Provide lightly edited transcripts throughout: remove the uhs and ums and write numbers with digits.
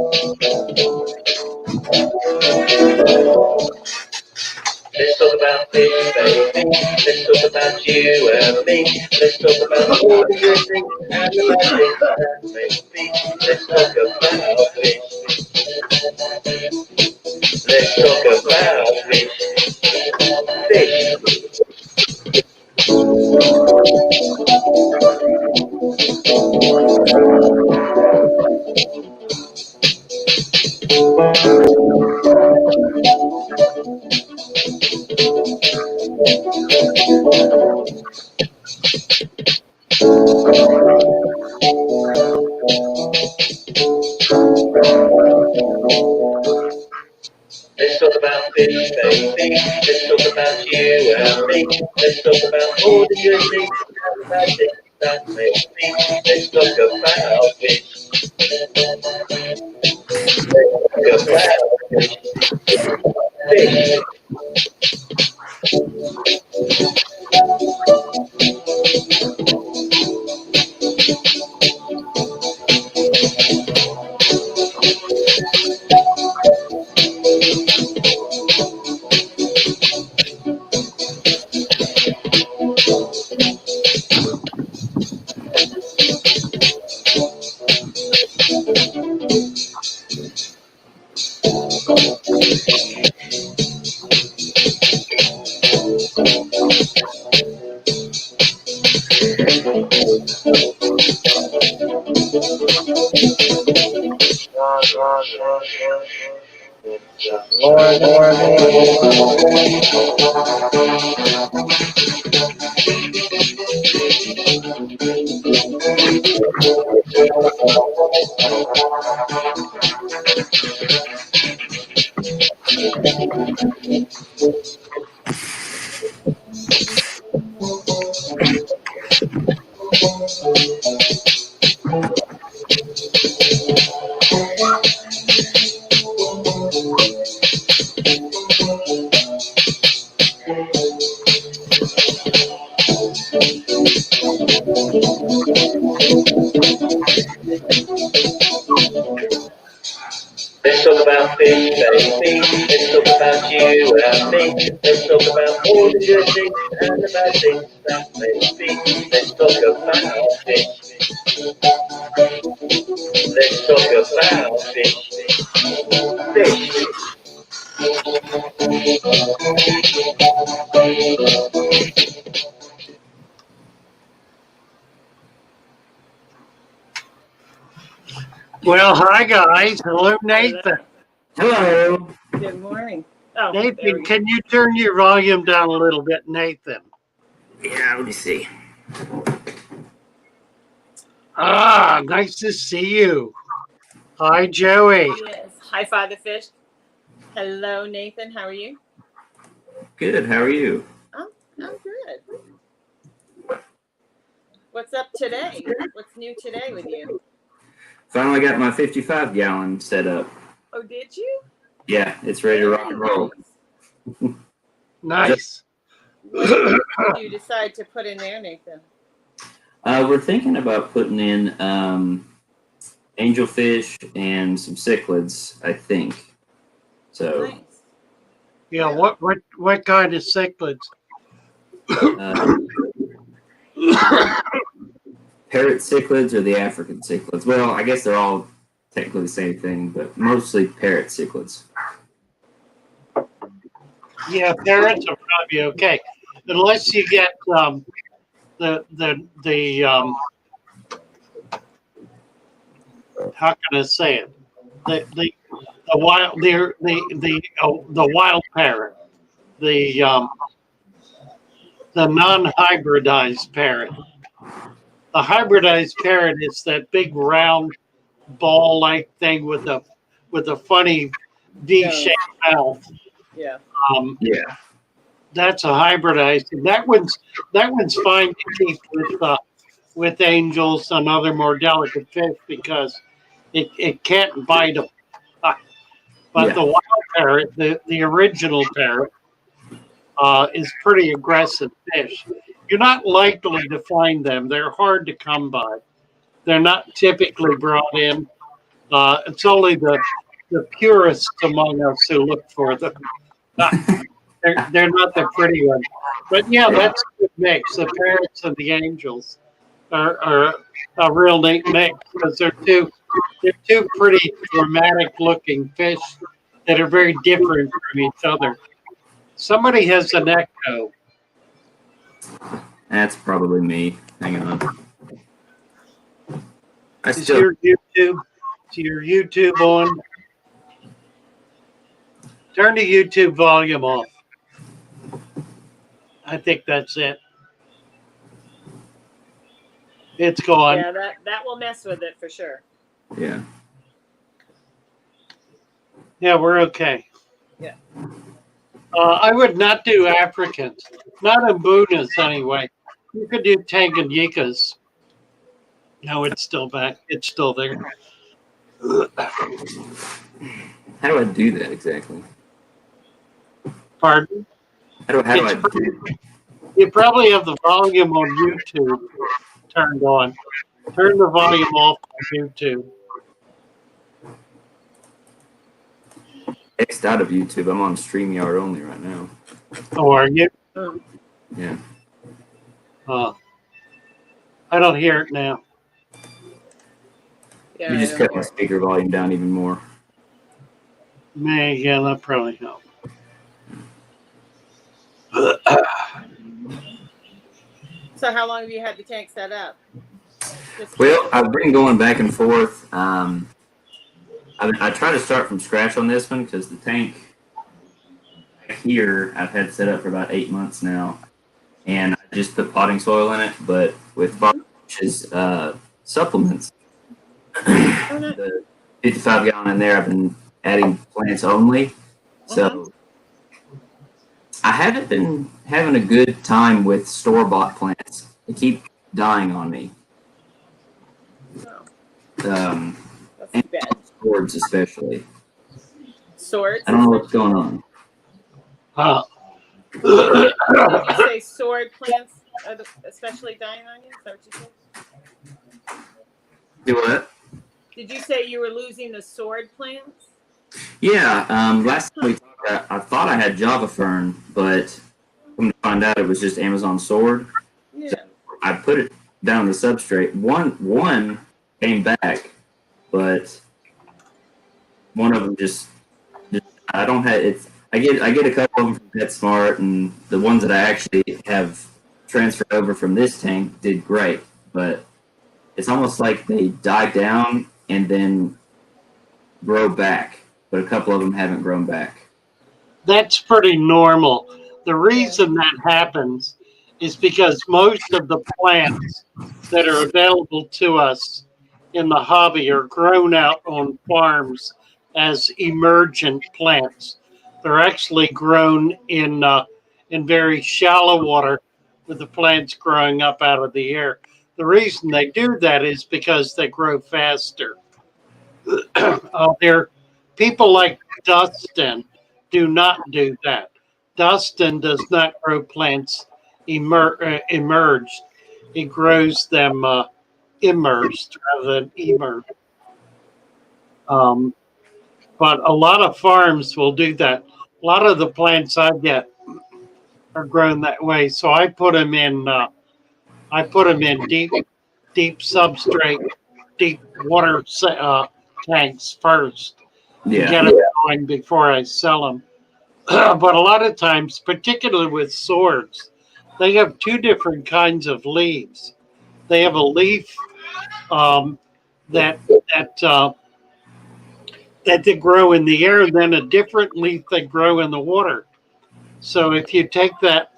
Let's talk about fish, baby. Let's talk about you and me. Let's talk about all the good things and the bad things that make me. Let's talk about fish. Let's talk about fish. Fish. Let's talk about fish, baby. Let's talk about you and me. Let's talk about all the good things and the bad things that make me. Let's talk about fish. Let's talk about fish. Fish. Let's talk about fish, baby. Let's talk about you and me. Let's talk about all the good things and the bad things that make me. Let's talk about fish. Let's talk about fish. Fish. Well, hi guys. Hello, Nathan. Hello. Good morning. Oh, Nathan, can you turn your volume down a little bit, Nathan? Yeah, let me see. Ah, nice to see you. Hi, Joey. Yes. Hi, Father Fish. Hello, Nathan. How are you? Good. How are you? I'm good. What's up today? What's new today with you? Finally got my 55-gallon set up. Oh, did you? Yeah, it's ready to rock and roll. Nice. What did you decide to put in there, Nathan? We're thinking about putting in angelfish and some cichlids, I think. So. Nice. Yeah. What kind of cichlids? Parrot cichlids or the African cichlids? Well, I guess they're all technically the same thing, but mostly parrot cichlids. Yeah, parrots will probably be okay, unless you get the how can I say it? The wild the wild parrot, the non-hybridized parrot. The hybridized parrot is that big round ball-like thing with a funny V-shaped mouth. Yeah. Yeah. That's a hybridized. That one's fine to keep with angels and other more delicate fish because it can't bite them. But the wild parrot, the original parrot, is pretty aggressive fish. You're not likely to find them. They're hard to come by. They're not typically brought in It's only the purists among us who look for them. They're not the pretty ones. But yeah, that's a good mix. The parrots and the angels are a real neat mix because they're two pretty dramatic looking fish that are very different from each other. Somebody has an echo. That's probably me. Hang on. Is your YouTube on? Turn the YouTube volume off. I think that's it. It's gone. Yeah, that will mess with it for sure. Yeah. Yeah, we're okay. Yeah. I would not do Africans. Not Mbunas anyway. You could do Tanganyikas. No, it's still back. It's still there. How do I do that exactly? Pardon? How do I do it? You probably have the volume on YouTube turned on. Turn the volume off on YouTube. X'd out of YouTube. I'm on StreamYard only right now. Oh, are you? Yeah. I don't hear it now. Yeah, You just cut my speaker volume down even more. Yeah, that probably helped. So how long have you had the tank set up? Well, I've been going back and forth. I try to start from scratch on this one because the tank here I've had set up for about 8 months now, and I just put potting soil in it. But with Fish's supplements, the 55 gallon in there, I've been adding plants only. So I haven't been having a good time with store-bought plants. They keep dying on me. That's And bad. swords especially. Swords? I don't know what's going on. Did you say sword plants are especially dying on you? Is that what you said? Do what? Did you say you were losing the sword plants? Yeah, last time we talked, I thought I had Java Fern, but come to find out it was just Amazon Sword. Yeah. So I put it down the substrate. One came back, but one of them just I don't have it's. I get a couple of them from PetSmart, and the ones that I actually have transferred over from this tank did great, but it's almost like they die down and then grow back, but a couple of them haven't grown back. That's pretty normal. The reason that happens is because most of the plants that are available to us in the hobby are grown out on farms as emergent plants. They're actually grown in very shallow water with the plants growing up out of the air. The reason they do that is because they grow faster. There, people like Dustin do not do that. Dustin does not grow plants emerged. He grows them immersed rather than emerged. But a lot of farms will do that. A lot of the plants I get are grown that way. So I put them in. I put them in deep substrate, deep water tanks first. Yeah. Get them going before I sell them. But a lot of times, particularly with swords, they have two different kinds of leaves. They have a leaf that they grow in the air, and then a different leaf they grow in the water. So if you take that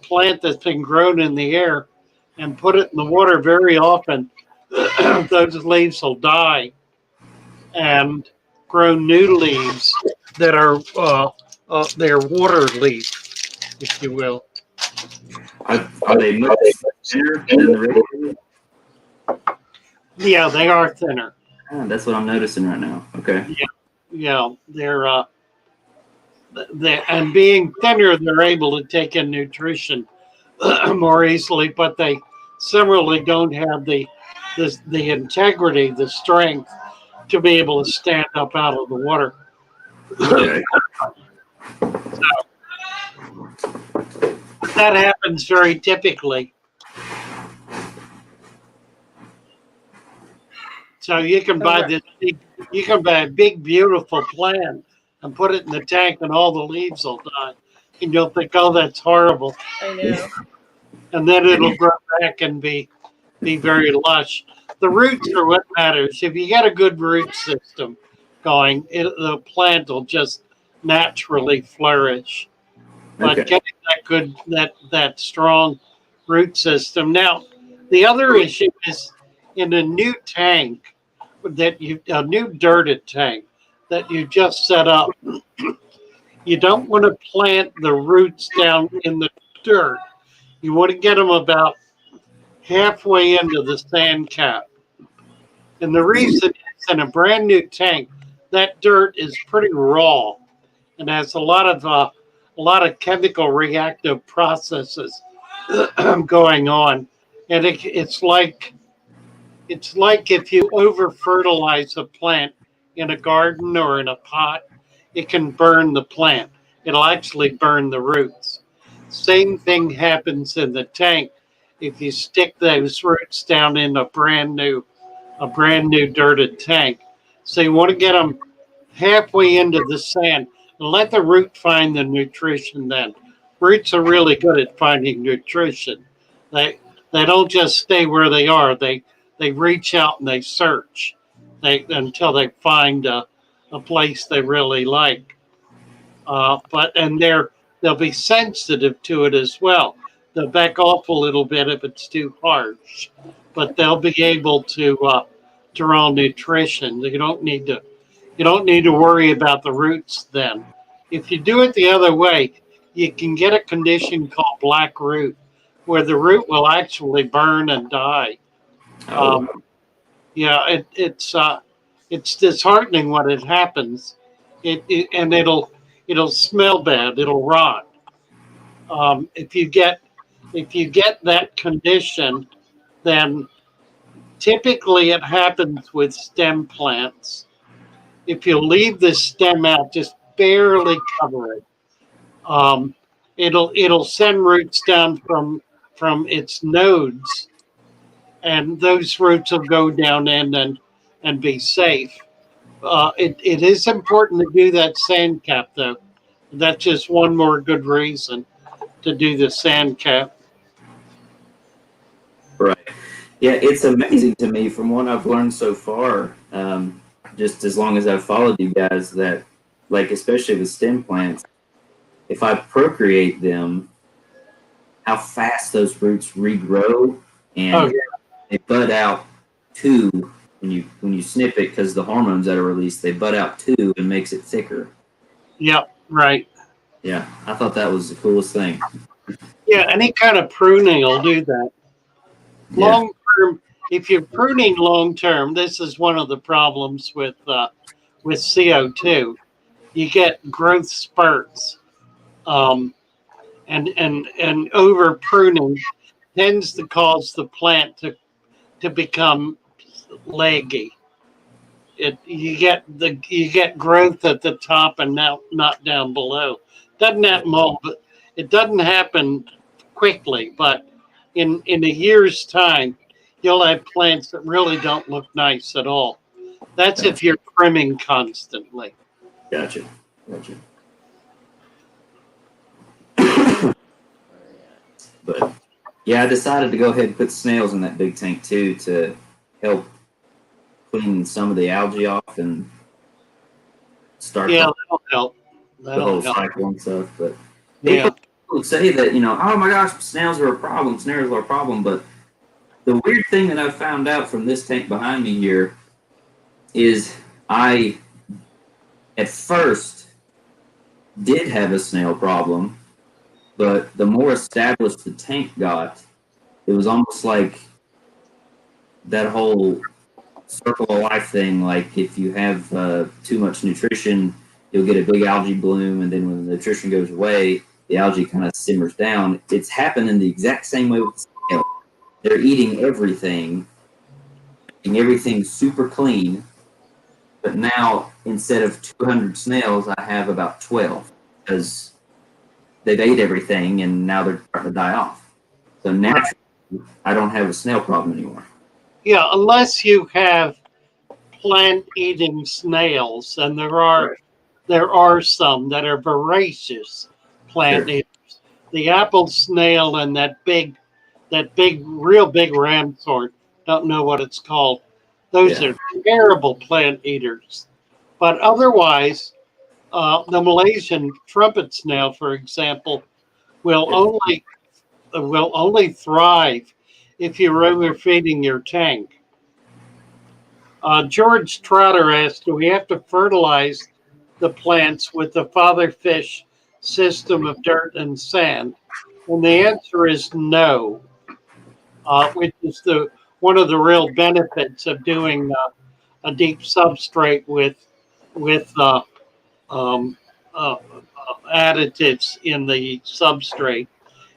plant that's been grown in the air and put it in the water very often, those leaves will die and grow new leaves that are their water leaf, if you will. Are they much thinner than the regular? Yeah, they are thinner. Ah, that's what I'm noticing right now. Okay. Yeah, they're and being thinner, they're able to take in nutrition more easily, but they similarly don't have the integrity, the strength to be able to stand up out of the water. Okay. That happens very typically. So you can buy this big, you can buy a big, beautiful plant and put it in the tank, and all the leaves will die, and you'll think, "Oh, that's horrible," I know. and then it'll grow back and be very lush. The roots are what matters. If you got a good root system going, the plant will just naturally flourish. But Okay. getting that good, that strong root system. Now, the other issue is in a new tank a new dirted tank that you just set up. You don't want to plant the roots down in the dirt. You want to get them about halfway into the sand cap. And the reason is in a brand new tank, that dirt is pretty raw and has a lot of chemical reactive processes going on. And it's like if you over fertilize a plant in a garden or in a pot, it can burn the plant. It'll actually burn the roots. Same thing happens in the tank if you stick those roots down in a brand new dirted tank. So you want to get them halfway into the sand and let the root find the nutrition then. Roots are really good at finding nutrition. They they don't just stay where they are. They reach out and they search until they find a place they really like. They'll be sensitive to it as well. They'll back off a little bit if it's too harsh, but they'll be able to draw nutrition. You don't need to worry about the roots then. If you do it the other way, you can get a condition called black root, where the root will actually burn and die. Oh. Um, yeah, it's disheartening when it happens. And it'll smell bad. It'll rot. If you get that condition, then typically it happens with stem plants. If you leave the stem out, just barely cover it, um, it'll send roots down from its nodes, and those roots will go down in and be safe. It is important to do that sand cap though. That's just one more good reason to do the sand cap. Right. Yeah, it's amazing to me from what I've learned so far, just as long as I've followed you guys, that, like, especially with stem plants, if I procreate them, how fast those roots regrow, and Oh they bud out two when you snip it, because the hormones that are released, they bud out two and makes it thicker. yep, right. Yeah, I thought that was the coolest thing. Yeah, any kind of pruning will do that. Yeah. Long term, if you're pruning long term, this is one of the problems with CO2. You get growth spurts, um, and over pruning tends to cause the plant to become leggy. You get growth at the top and not down below. Doesn't happen but it doesn't happen quickly, but in a year's time, you'll have plants that really don't look nice at all. That's if you're trimming constantly. Gotcha. But yeah, I decided to go ahead and put snails in that big tank too, to help clean some of the algae off and start Yeah, that'll help. the whole That'll help. cycle and stuff. But Yeah. people say that, oh my gosh, snails are a problem, but the weird thing that I found out from this tank behind me here is I, at first, did have a snail problem, but the more established the tank got, it was almost like that whole circle of life thing. Like, if you have too much nutrition, you'll get a big algae bloom, and then when the nutrition goes away, the algae kind of simmers down. It's happening the exact same way with snails. They're eating everything super clean, But now, instead of 200 snails, I have about 12 because they've ate everything and now they're starting to die off. So naturally, I don't have a snail problem anymore. Yeah, unless you have plant-eating snails, and there are some that are voracious plant Sure. eaters. The apple snail and real big ramsort, don't know what it's called. Those Yeah. are terrible plant eaters. But otherwise, the Malaysian trumpet snail, for example, will only thrive if you're overfeeding your tank. George Trotter asked, do we have to fertilize the plants with the father fish system of dirt and sand? And the answer is no, which is one of the real benefits of doing a deep substrate with um, additives in the substrate.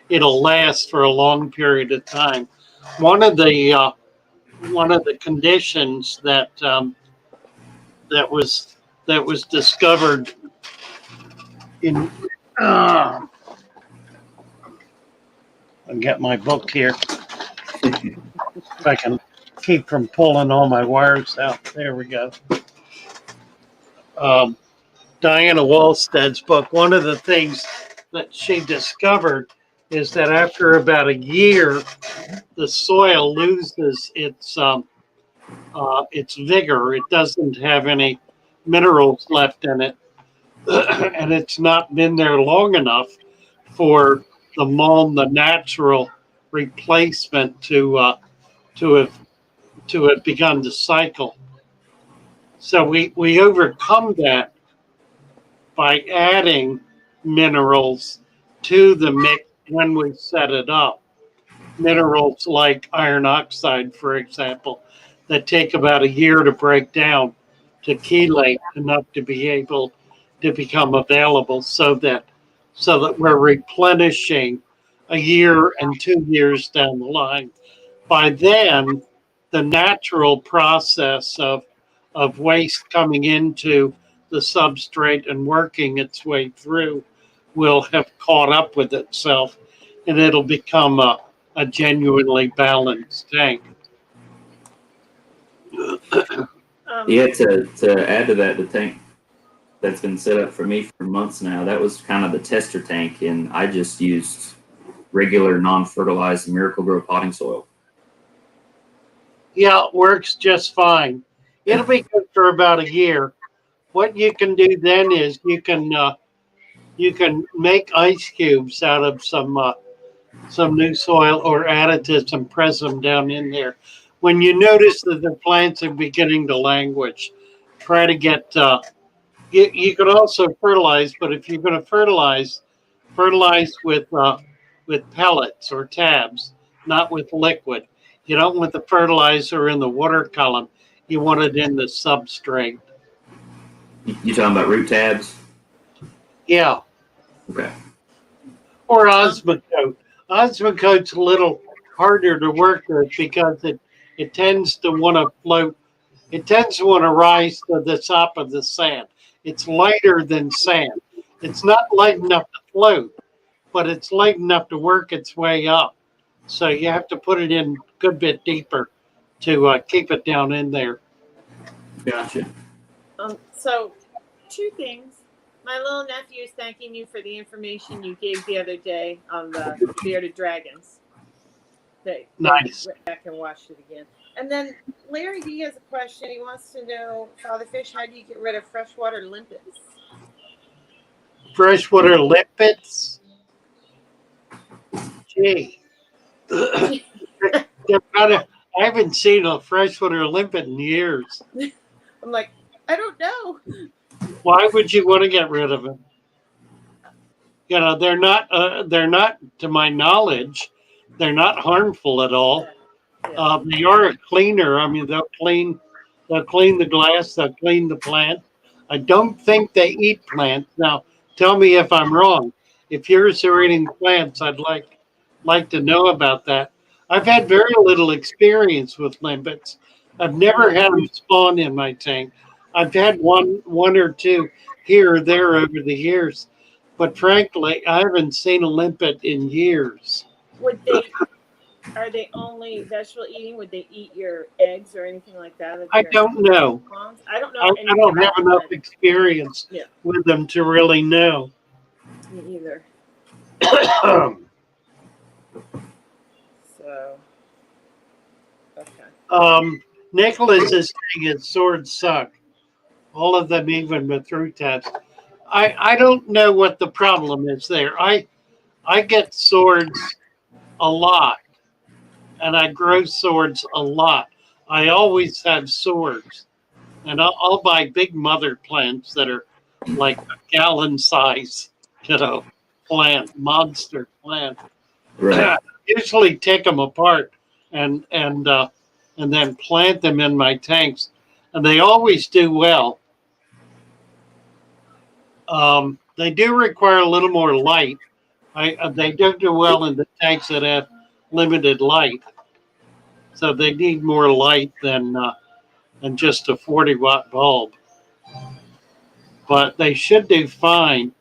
It'll last for a long period of time. One of the one of the conditions that was discovered in I'll get my book here if I can keep from pulling all my wires out. There we go. Um, Diana Wallstead's book. One of the things that she discovered is that after about a year, the soil loses its vigor. It doesn't have any minerals left in it, and it's not been there long enough for the mulm, the natural replacement, to have begun to cycle. So we overcome that by adding minerals to the mix when we set it up. Minerals like iron oxide, for example, that take about a year to break down to chelate enough to be able to become available so that we're replenishing a year and 2 years down the line. By then, the natural process of waste coming into the substrate and working its way through will have caught up with itself, and it'll become a genuinely balanced tank. Yeah, to add to that, the tank that's been set up for me for months now, that was kind of the tester tank, and I just used regular non-fertilized Miracle Grow potting soil. Yeah, it works just fine. It'll be good for about a year. What you can do then is you can make ice cubes out of some new soil or additives and press them down in there. When you notice that the plants are beginning to languish, try to get. You can also fertilize, but if you're going to fertilize with pellets or tabs, not with liquid. You don't want the fertilizer in the water column. You want it in the substrate. You talking about root tabs? Yeah, Okay. or Osmocote. Osmocote's a little harder to work with because it tends to want to float. It tends to want to rise to the top of the sand. It's lighter than sand. It's not light enough to float, but it's light enough to work its way up. So you have to put it in a good bit deeper to keep it down in there. Gotcha. So, two things. My little nephew is thanking you for the information you gave the other day on the bearded dragons. Nice. Went back and watched it again. And then Larry D has a question. He wants to know, Father Fish, how do you get rid of freshwater limpets? Freshwater limpets? Gee. I haven't seen a freshwater limpet in years. I'm like, I don't know. Why would you want to get rid of them? You know, they're not, to my knowledge, they're not harmful at all. They are a cleaner. I mean, they'll clean the glass, they'll clean the plant. I don't think they eat plants. Now, tell me if I'm wrong. If yours are eating plants, I'd like to know about that. I've had very little experience with limpets. I've never had them spawn in my tank. I've had one or two here or there over the years, but frankly, I haven't seen a limpet in years. Would they? Are they only vegetable eating? Would they eat your eggs or anything like that? Of I your don't know. prawns? I don't know I anything don't have about them enough either. experience Yeah, with them to really know. me either. So okay. Nicholas is saying his swords suck. All of them, even with root tabs. I don't know what the problem is there. I get swords a lot, and I grow swords a lot. I always have swords, and I'll buy big mother plants that are like a gallon size, plant, monster plant. Right. Usually take them apart and and uh, and then plant them in my tanks, and they always do well. They do require a little more light. They don't do well in the tanks that have limited light, so they need more light than just a 40-watt bulb. But they should do fine.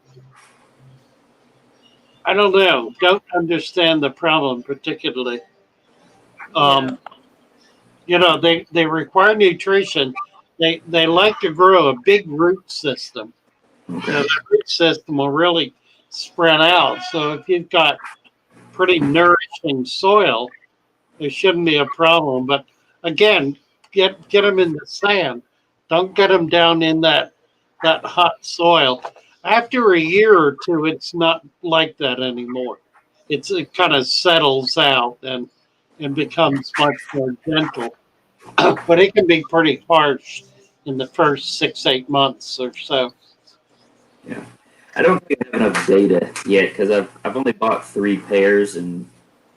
I don't know. Don't understand the problem particularly. Yeah. Um, they require nutrition. They like to grow a big root system. Okay. The root system will really spread out. So if you've got pretty nourishing soil, there shouldn't be a problem. But again, get them in the sand. Don't get them down in that hot soil. After a year or two, it's not like that anymore. It kind of settles out and becomes much more gentle. But it can be pretty harsh in the first 6-8 months or so. Yeah. I don't think I have enough data yet because I've only bought 3 pairs and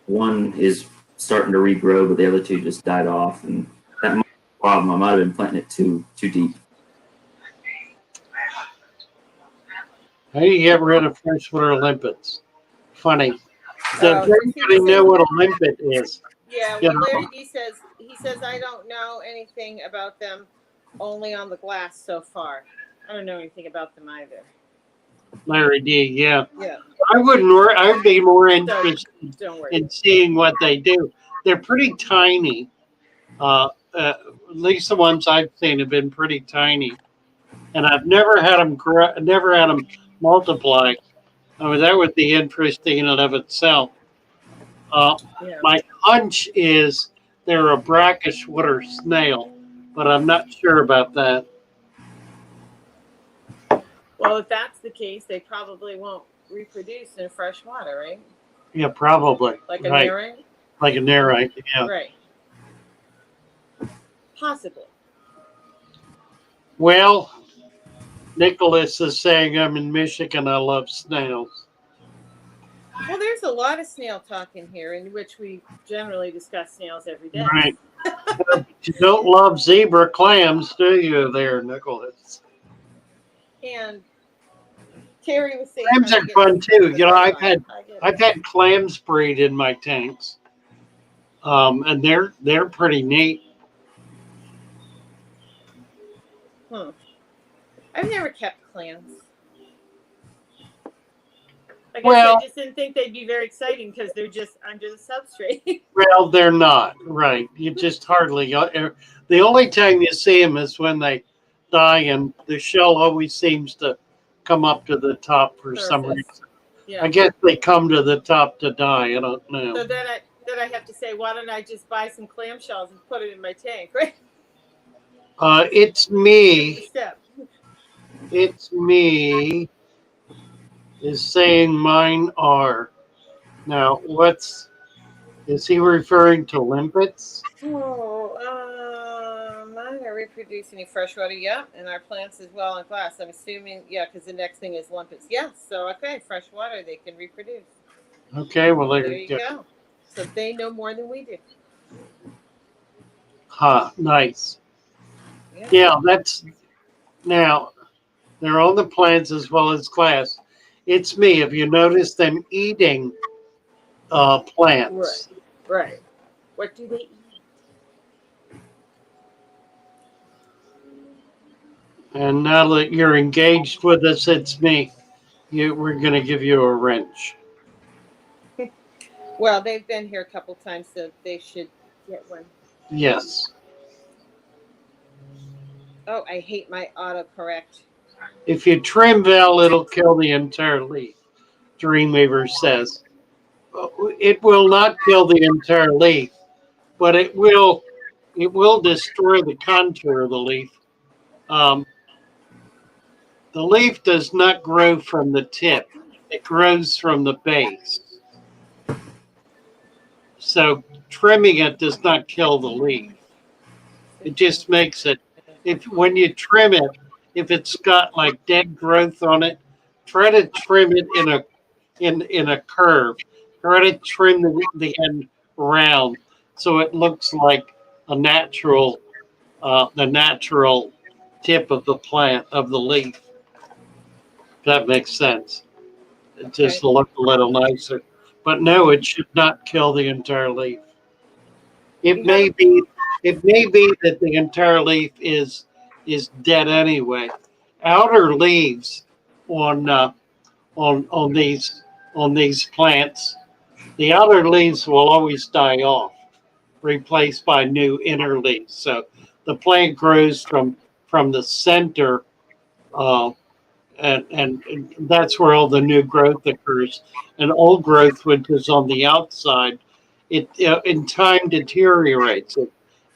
one is starting to regrow, but the other 2 just died off, and that might be a problem. I might have been planting it too deep. How do you get rid of freshwater limpets? Funny. Does Oh, everybody know what a limpet is? yeah. You Well, Larry know, D says I don't know anything about them, only on the glass so far. I don't know anything about them either. Larry D. Yeah, Yeah. I wouldn't. I'd be more So interested don't worry. in seeing what they do. They're pretty tiny. At least the ones I've seen have been pretty tiny, and I've never had them grow, never had them multiply. I mean, that would be interesting in and of itself. Uh, Yeah. my hunch is they're a brackish water snail, but I'm not sure about that. Well, if that's the case, they probably won't reproduce in fresh water, right? Yeah, probably. Like a Right. neri? Like a nerite. Yeah. Right. Possibly. Well, Nicholas is saying I'm in Michigan. I love snails. Well, there's a lot of snail talk in here, in which we generally discuss snails every day. Right. But you don't love zebra clams, do you, there, Nicholas? And Terry was saying Clams how are to get fun too. the I've red had line. I get it. I've had clams breed in my tanks, and they're pretty neat. I've never kept clams. I guess Well, I just didn't think they'd be very exciting because they're just under the substrate. well, they're not right. You just hardly. The only time you see them is when they die, and the shell always seems to come up to the top for some Surface. reason. Yeah. I guess they come to the top to die. I don't know. So then I have to say, why don't I just buy some clamshells and put it in my tank, right? It's me. Step. It's me. Is saying mine are. Now, is he referring to limpets? Oh, mine are reproducing in freshwater, yeah, and our plants as well in glass. I'm assuming, yeah, because the next thing is limpets. Yeah, so okay, freshwater, they can reproduce. Okay, well, There you go. So they know more than we do. Nice. Yeah. Yeah, now, they're on the plants as well as glass. It's me. Have you noticed them eating plants? Right. What do they eat? And now that you're engaged with us, it's me. We're going to give you a wrench. Well, they've been here a couple times, so they should get one. Yes. Oh, I hate my autocorrect. If you trim Val, it'll kill the entire leaf, Dreamweaver says. It will not kill the entire leaf, but it will destroy the contour of the leaf. The leaf does not grow from the tip. It grows from the base. So trimming it does not kill the leaf. It just makes it, if when you trim it, if it's got like dead growth on it, try to trim it in a curve. Try to trim the end round so it looks like a natural the natural tip of the plant of the leaf. That makes sense. It just Okay. look a little nicer. But no, it should not kill the entire leaf. It You have may be that the entire leaf is dead anyway. Outer leaves on on these plants, the outer leaves will always die off, replaced by new inner leaves. So the plant grows from the center, uh, and that's where all the new growth occurs. And old growth, which is on the outside, it in time deteriorates.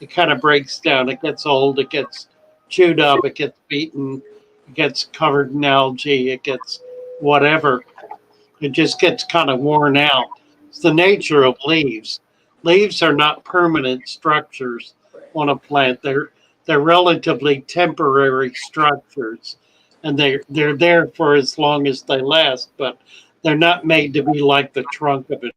It kind of breaks down. It gets old. It gets chewed up. It gets beaten. It gets covered in algae. It gets whatever. It just gets kind of worn out. It's the nature of leaves. Leaves are not permanent structures on a plant. They're relatively temporary structures, and they're there for as long as they last. But they're not made to be like the trunk of a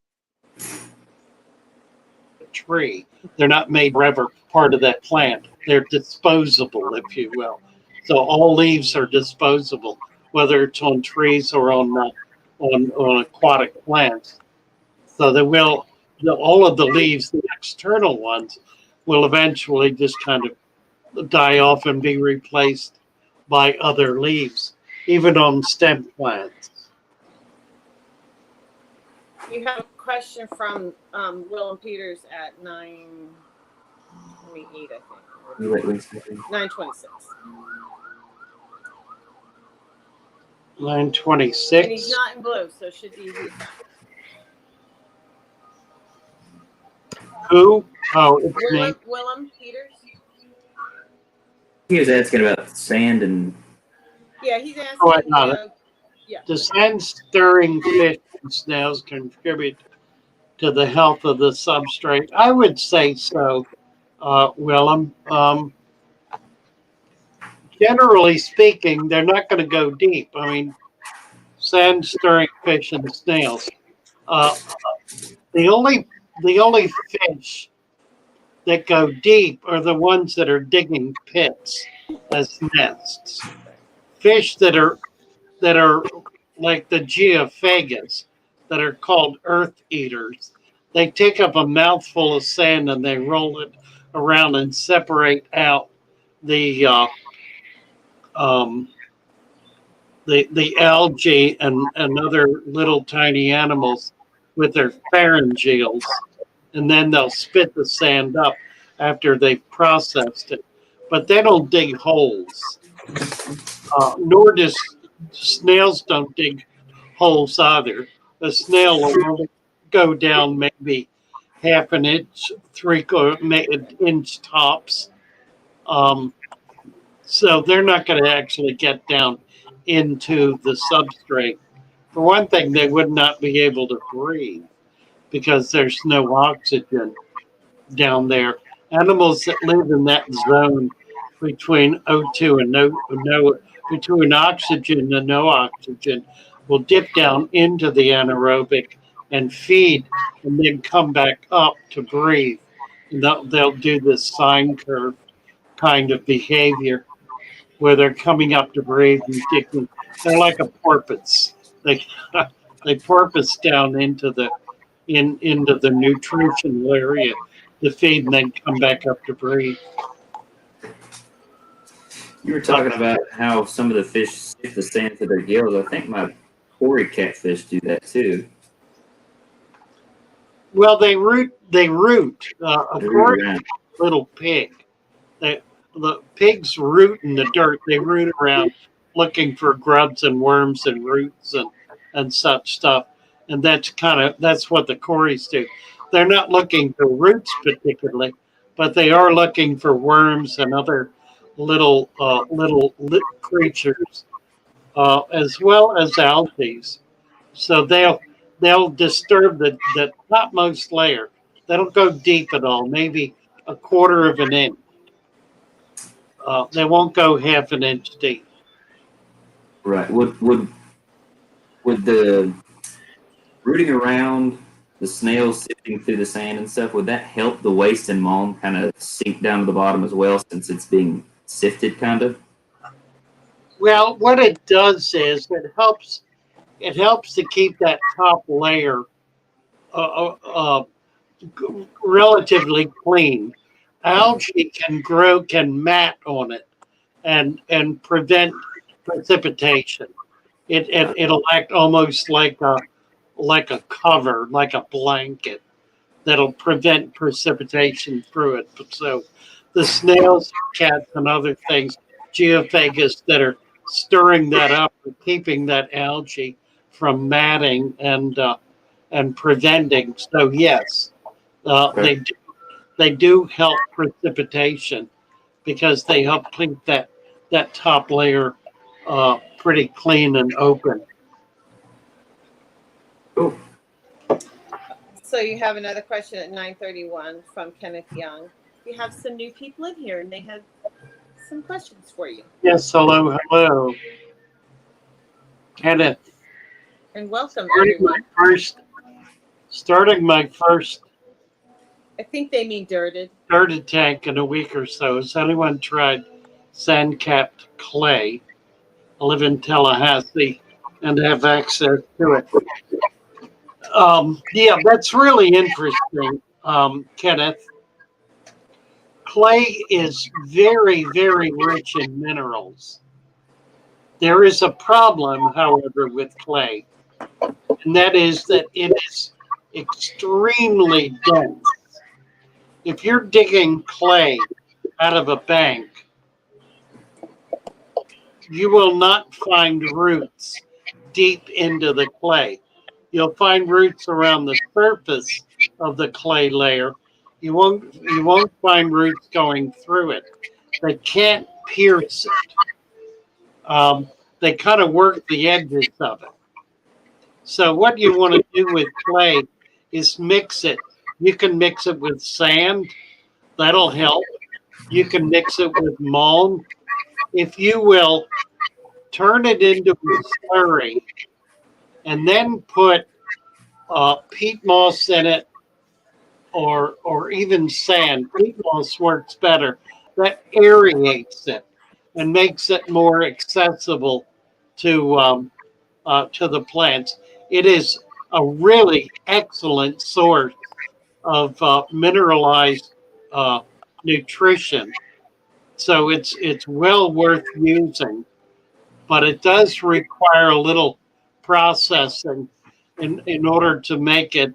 tree. They're not made forever part of that plant. They're disposable, if you will. So all leaves are disposable, whether it's on trees or on aquatic plants. So they will all of the leaves, the external ones, will eventually just kind of die off and be replaced by other leaves, even on stem plants. You have a question from Willem Peters at 9:28, I think. 9:26. 926. And he's not in blue, so it should be easy to find. Who? Oh, it's me. Willem Peters? He was asking about sand and. Yeah, he's asking. Oh, I got it. Yeah. Do sand-stirring fish and snails contribute to the health of the substrate? I would say so, Willem. Generally speaking, they're not going to go deep. I mean, sand-stirring fish and snails. The only fish that go deep are the ones that are digging pits as nests. Fish that are like the geophagus, that are called earth eaters. They take up a mouthful of sand and they roll it around and separate out the algae and other little tiny animals with their pharyngeals, and then they'll spit the sand up after they've processed it. But they don't dig holes, nor does snails don't dig holes either. A snail will only go down maybe half an inch, inch tops. So they're not going to actually get down into the substrate. For one thing, they would not be able to breathe because there's no oxygen down there. Animals that live in that zone between O2 and between oxygen and no oxygen will dip down into the anaerobic and feed and then come back up to breathe. And they'll do this sine curve kind of behavior where they're coming up to breathe and digging. They're like a porpoise. They they porpoise down into the nutritional area to feed and then come back up to breathe. You were talking about how some of the fish stick the sand to their gills. I think my Cory catfish do that too. Well, they root. They root. They root According around. to the little pig, the pigs root in the dirt. They root around looking for grubs and worms and roots and such stuff. And that's what the Corys do. They're not looking for roots particularly, but they are looking for worms and other little creatures, as well as algae. So they'll disturb the topmost layer. They don't go deep at all, maybe a quarter of an inch. They won't go half an inch deep. Right. Would the rooting around the snails sifting through the sand and stuff, would that help the waste and mulm kind of sink down to the bottom as well, since it's being sifted kind of? Well, what it does is it helps to keep that top layer relatively clean. Algae can mat on it and prevent precipitation. It'll act almost like a cover, like a blanket that'll prevent precipitation through it. So the snails, cats, and other things, geophagus, that are stirring that up, and keeping that algae from matting and preventing. So yes, Okay. they do help precipitation because they help keep that top layer pretty clean and open. Cool. So you have another question at 9:31 from Kenneth Young. We have some new people in here, and they have some questions for you. Yes, hello. Kenneth, And welcome, starting my everyone. first, starting my first I think they mean dirted. dirted tank in a week or so. Has anyone tried sand-capped clay? I live in Tallahassee and have access to it. Yeah, that's really interesting, Kenneth. Clay is very, very rich in minerals. There is a problem, however, with clay, and that is that it is extremely dense. If you're digging clay out of a bank, you will not find roots deep into the clay. You'll find roots around the surface of the clay layer. You won't find roots going through it. They can't pierce it. They kind of work the edges of it. So what you want to do with clay is mix it. You can mix it with sand. That'll help. You can mix it with mulch. If you will, turn it into a slurry and then put peat moss in it, or even sand. Peat moss works better. That aerates it and makes it more accessible to the plants. It is a really excellent source of mineralized uh, nutrition. So it's well worth using, but it does require a little processing in order to make it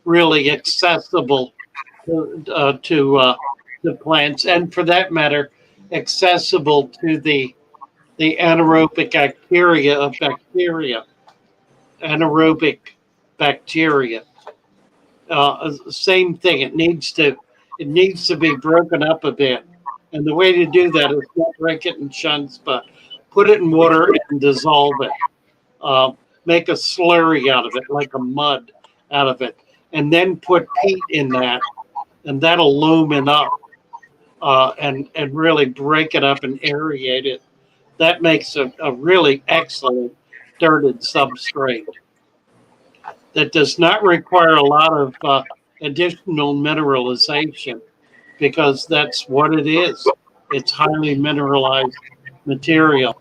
really accessible to plants, and for that matter, accessible to the anaerobic anaerobic bacteria. Same thing. It needs to be broken up a bit, and the way to do that is not break it in chunks, but put it in water and dissolve it. Uh, Make a slurry out of it, like a mud out of it, and then put peat in that, and that'll lumen up and really break it up and aerate it. That makes a really excellent dirted substrate that does not require a lot of additional mineralization, because that's what it is. It's highly mineralized material.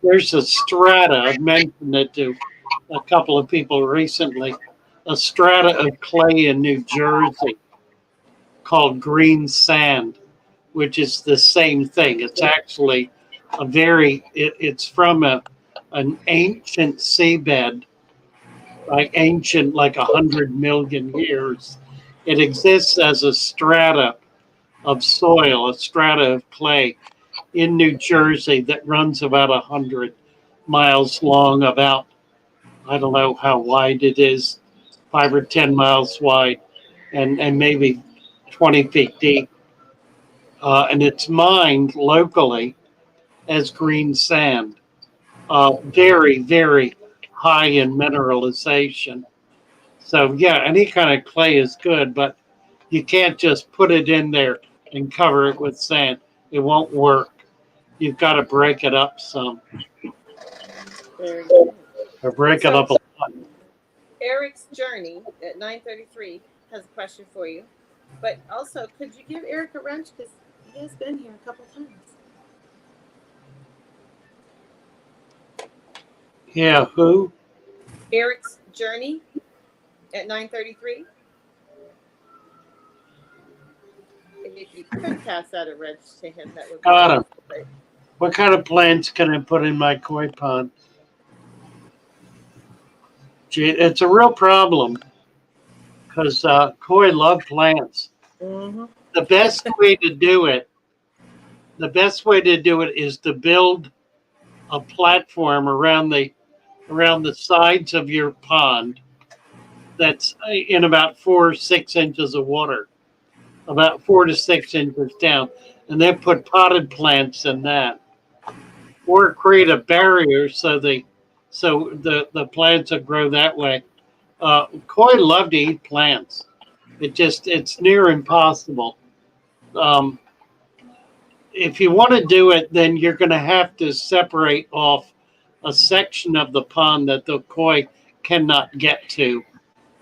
There's a strata, I've mentioned it to a couple of people recently, a strata of clay in New Jersey called green sand. which is the same thing. It's actually it's from an ancient seabed, like ancient, like 100 million years. It exists as a strata of soil, a strata of clay in New Jersey that runs about 100 miles long, about, I don't know how wide it is, 5 or 10 miles wide, and maybe 20 feet deep. And it's mined locally as green sand. Very, very high in mineralization. So, yeah, any kind of clay is good, but you can't just put it in there and cover it with sand. It won't work. You've got to break it up some, Very good. or break it up a lot. Eric's Journey at 9:33 has a question for you. But also, could you give Eric a wrench? Because he has been here a couple times. Yeah, who? Eric's Journey at 9:33. If you could pass out a wrench to him, that would be Got him. great. What kind of plants can I put in my koi pond? Gee, it's a real problem because koi love plants. Mm-hmm. The best way to do it, is to build a platform around the sides of your pond that's in about 4 or 6 inches of water, about 4 to 6 inches down, and then put potted plants in that, or create a barrier so the plants will grow that way. Koi love to eat plants. It's near impossible. Um, if you want to do it, then you're going to have to separate off a section of the pond that the koi cannot get to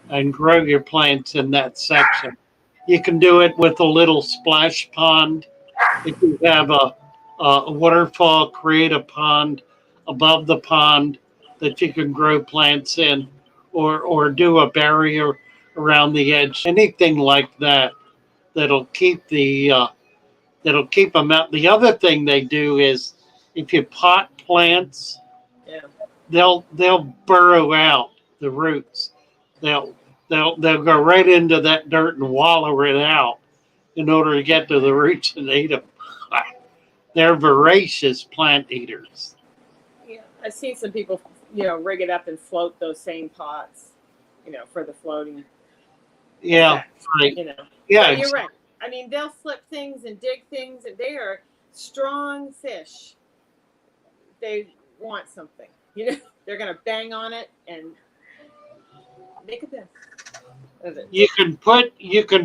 and grow your plants in that section. You can do it with a little splash pond. If you have a waterfall, create a pond above the pond that you can grow plants in, or do a barrier around the edge. Anything like that that'll keep them out. The other thing they do is, if you pot plants, Yeah. they'll burrow out the roots. They'll they'll go right into that dirt and wallow it out in order to get to the roots and eat them. They're voracious plant eaters. Yeah. I've seen some people, rig it up and float those same pots, for the floating. Yeah, effect, right. Yeah, but you're right. I mean, they'll flip things and dig things, and they are strong fish. They want something. They're gonna bang on it and make a mess of it. You can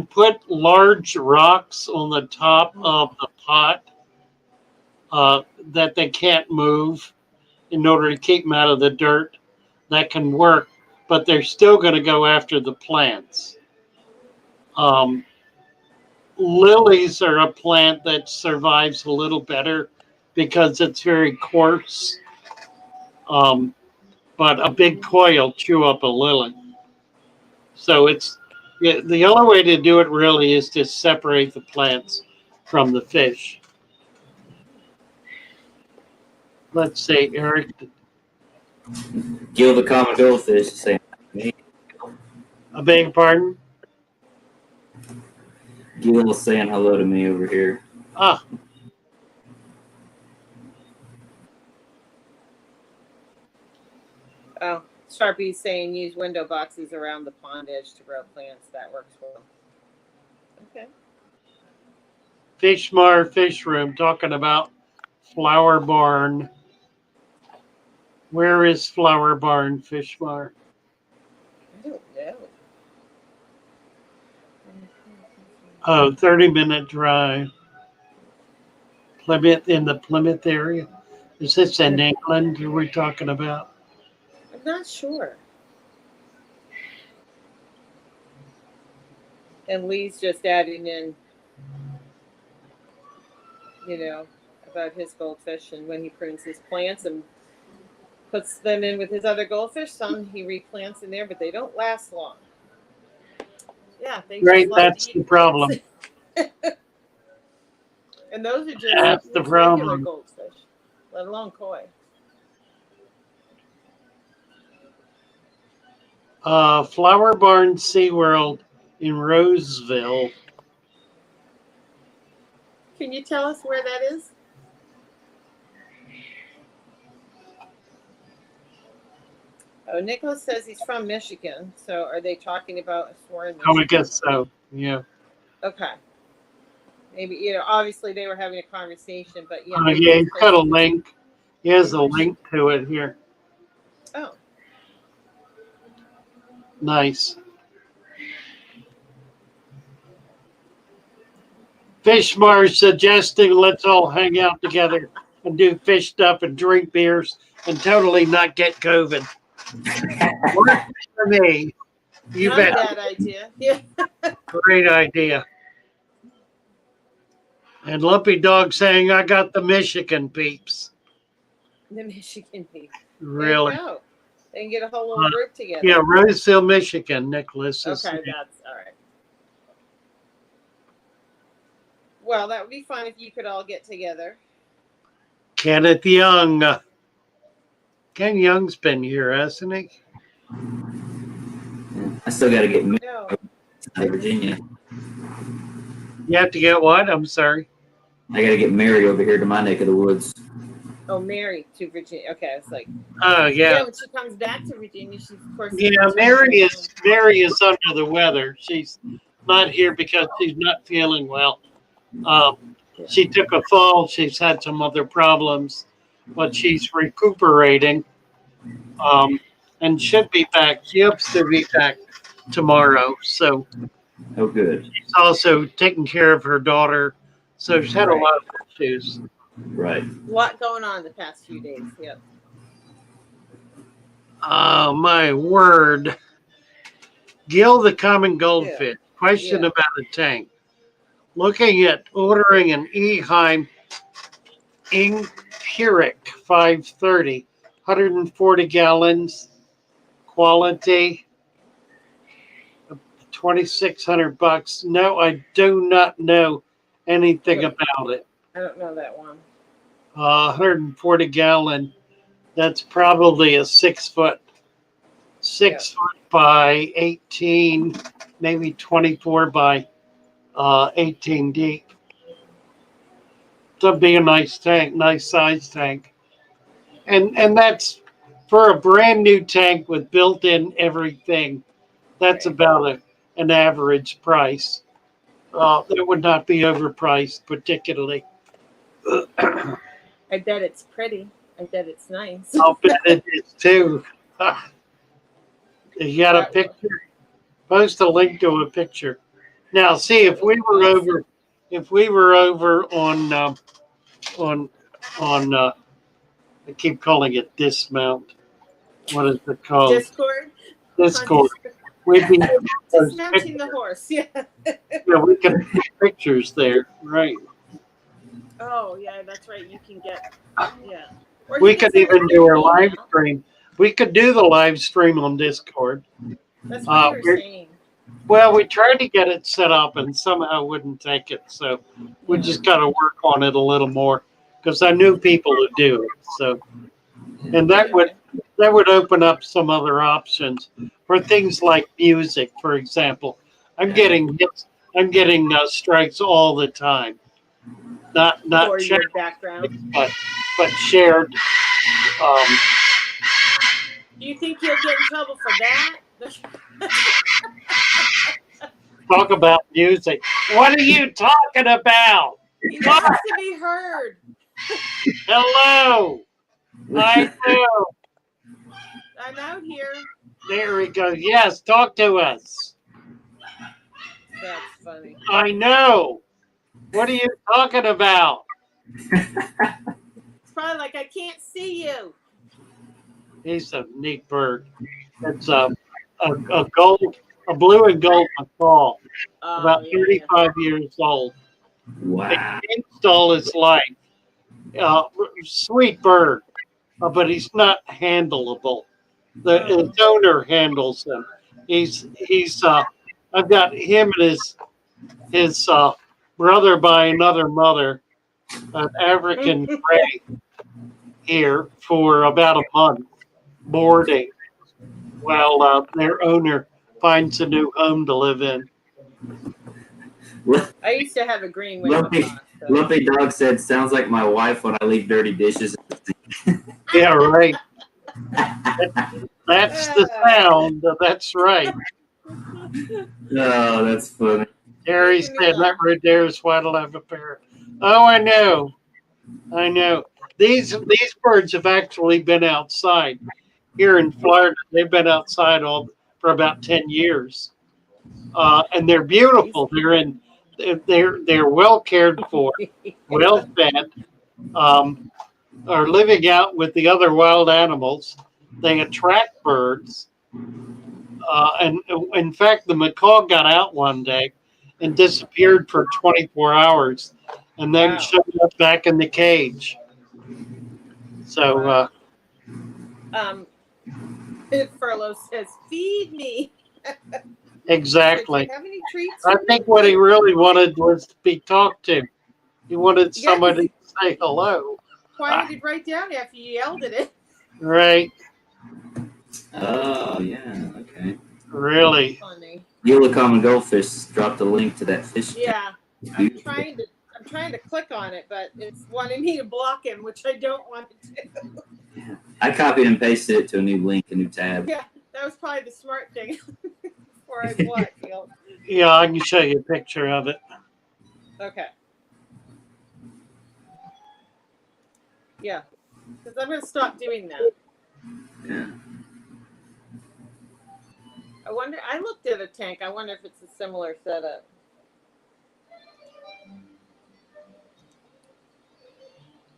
put large rocks on the top of the pot that they can't move in order to keep them out of the dirt. That can work, but they're still going to go after the plants. Lilies are a plant that survives a little better because it's very coarse. But a big koi will chew up a lily. So the only way to do it really is to separate the plants from the fish. Let's see, Eric. Gil the common goldfish is saying me. I beg your pardon? Gil is saying hello to me over here. Ah. Oh, Sharpie's saying use window boxes around the pond edge to grow plants. That works well. Okay. Fishmar Fish Room talking about Flower Barn. Where is Flower Barn, Fishmar? I don't know. Oh, 30-minute drive. Plymouth, in the Plymouth area. Is this in England we're talking about? I'm not sure. And Lee's just adding in, about his goldfish and when he prunes his plants and puts them in with his other goldfish. Some he replants in there, but they don't last long. Yeah, they Right, just love that's to eat the problem. And those are just, That's the regular problem. goldfish, let alone koi. Flower Barn SeaWorld in Roseville. Can you tell us where that is? Oh, Nicholas says he's from Michigan. So are they talking about a store in Michigan? Oh, I guess so. Yeah. Okay. Maybe, obviously they were having a conversation, but yeah. Oh, maybe yeah, it's he's got a close to- link. He has a link to it here. Oh, Nice. Fishmar suggesting let's all hang out together and do fish stuff and drink beers and totally not get COVID. Works for me. You not bet. a bad idea. Yeah. Great idea. And Lumpy Dog saying, I got the Michigan peeps. The Michigan people. Really? There you go. They can get a whole little group together. Yeah, Roseville, Michigan, Nicholas. Is Okay, that's all right. Well, that would be fun if you could all get together. Kenneth Young. Ken Young's been here, hasn't he? I still got to get married No. to Virginia. You have to get what? I'm sorry. I got to get Mary over here to my neck of the woods. Oh, Mary to Virginia. Okay, I was like, Oh, yeah. when she comes back to Virginia, she's of course. Yeah, Mary is under the weather. She's not here because she's not feeling well. She took a fall. She's had some other problems, but she's recuperating, and should be back. She hopes to be back tomorrow. So Oh, good. she's also taking care of her daughter. So she's had a lot of issues. Right. A lot going on the past few days. Yep. Oh, my word. Gil the common goldfish. Question Yeah. about a tank. Looking at ordering an Eheim Empiric 530, 140 gallons, quality, $2,600. No, I do not know anything about it. I don't know that one. 140 gallon. That's probably a 6 foot by 18, maybe 24 by 18 deep. That'd be a nice tank, nice size tank. And that's for a brand new tank with built-in everything. That's about an average price. It would not be overpriced particularly. I bet it's pretty. I bet it's nice. I'll bet it is too. You got a picture? Post a link to a picture. Now, see if we were over on I keep calling it dismount. What is it called? Discord. Discord. We'd be Dismounting the horse. Yeah. yeah, we can put pictures there, right? Oh yeah, that's right. You can get Or We you can could send us even do an a live email. stream. We could do the live stream on Discord. That's what you were saying. Well, we tried to get it set up and somehow wouldn't take it. So we just got to work on it a little more because I knew people who do it. So, and that would open up some other options for things like music, for example. I'm getting hits. I'm getting strikes all the time. Not Or your shared, background. but shared. Do you think you'll get in trouble for that? Talk about music. What are you talking about? He wants to be heard. Hello. I know. I'm out here. There we go. Yes, talk to us. That's funny. I know. What are you talking about? It's probably like, I can't see you. He's a neat bird. It's a blue and gold macaw, about 35 years old. Wow. Aged all his life. Sweet bird, but he's not handleable. His owner handles him. I've got him and his brother by another mother an African gray here for about a month, boarding, while their owner finds a new home to live in. I used to have a green wing Lumpy, macaque. So. Lumpy Dog said, "Sounds like my wife when I leave dirty dishes." Yeah, right. That's the sound. That's right. Oh, that's funny. Terry said that right there is why I have a parrot. Oh, I know. I know. These birds have actually been outside here in Florida. They've been outside all for about 10 years, and they're beautiful. They're well cared for, well fed, are living out with the other wild animals. They attract birds, and in fact, the macaw got out one day and disappeared for 24 hours, and then Wow. showed up back in the cage. So, Furlough says, "Feed me." exactly. Do you have any treats? I think what he really wanted was to be talked to. He wanted somebody to say hello. Why did it write down after you yelled at it? Right. Oh yeah, okay. Really. Funny. Gila Common Goldfish dropped a link to that fish. Yeah, I'm trying to click on it, but it's wanting me to block him, which I don't want to do. Yeah. I copied and pasted it to a new link, a new tab. Yeah, that was probably the smart thing. Before I block you. Yeah, I can show you a picture of it. Okay. Yeah, because I'm going to stop doing that. Yeah. I looked at a tank. I wonder if it's a similar setup.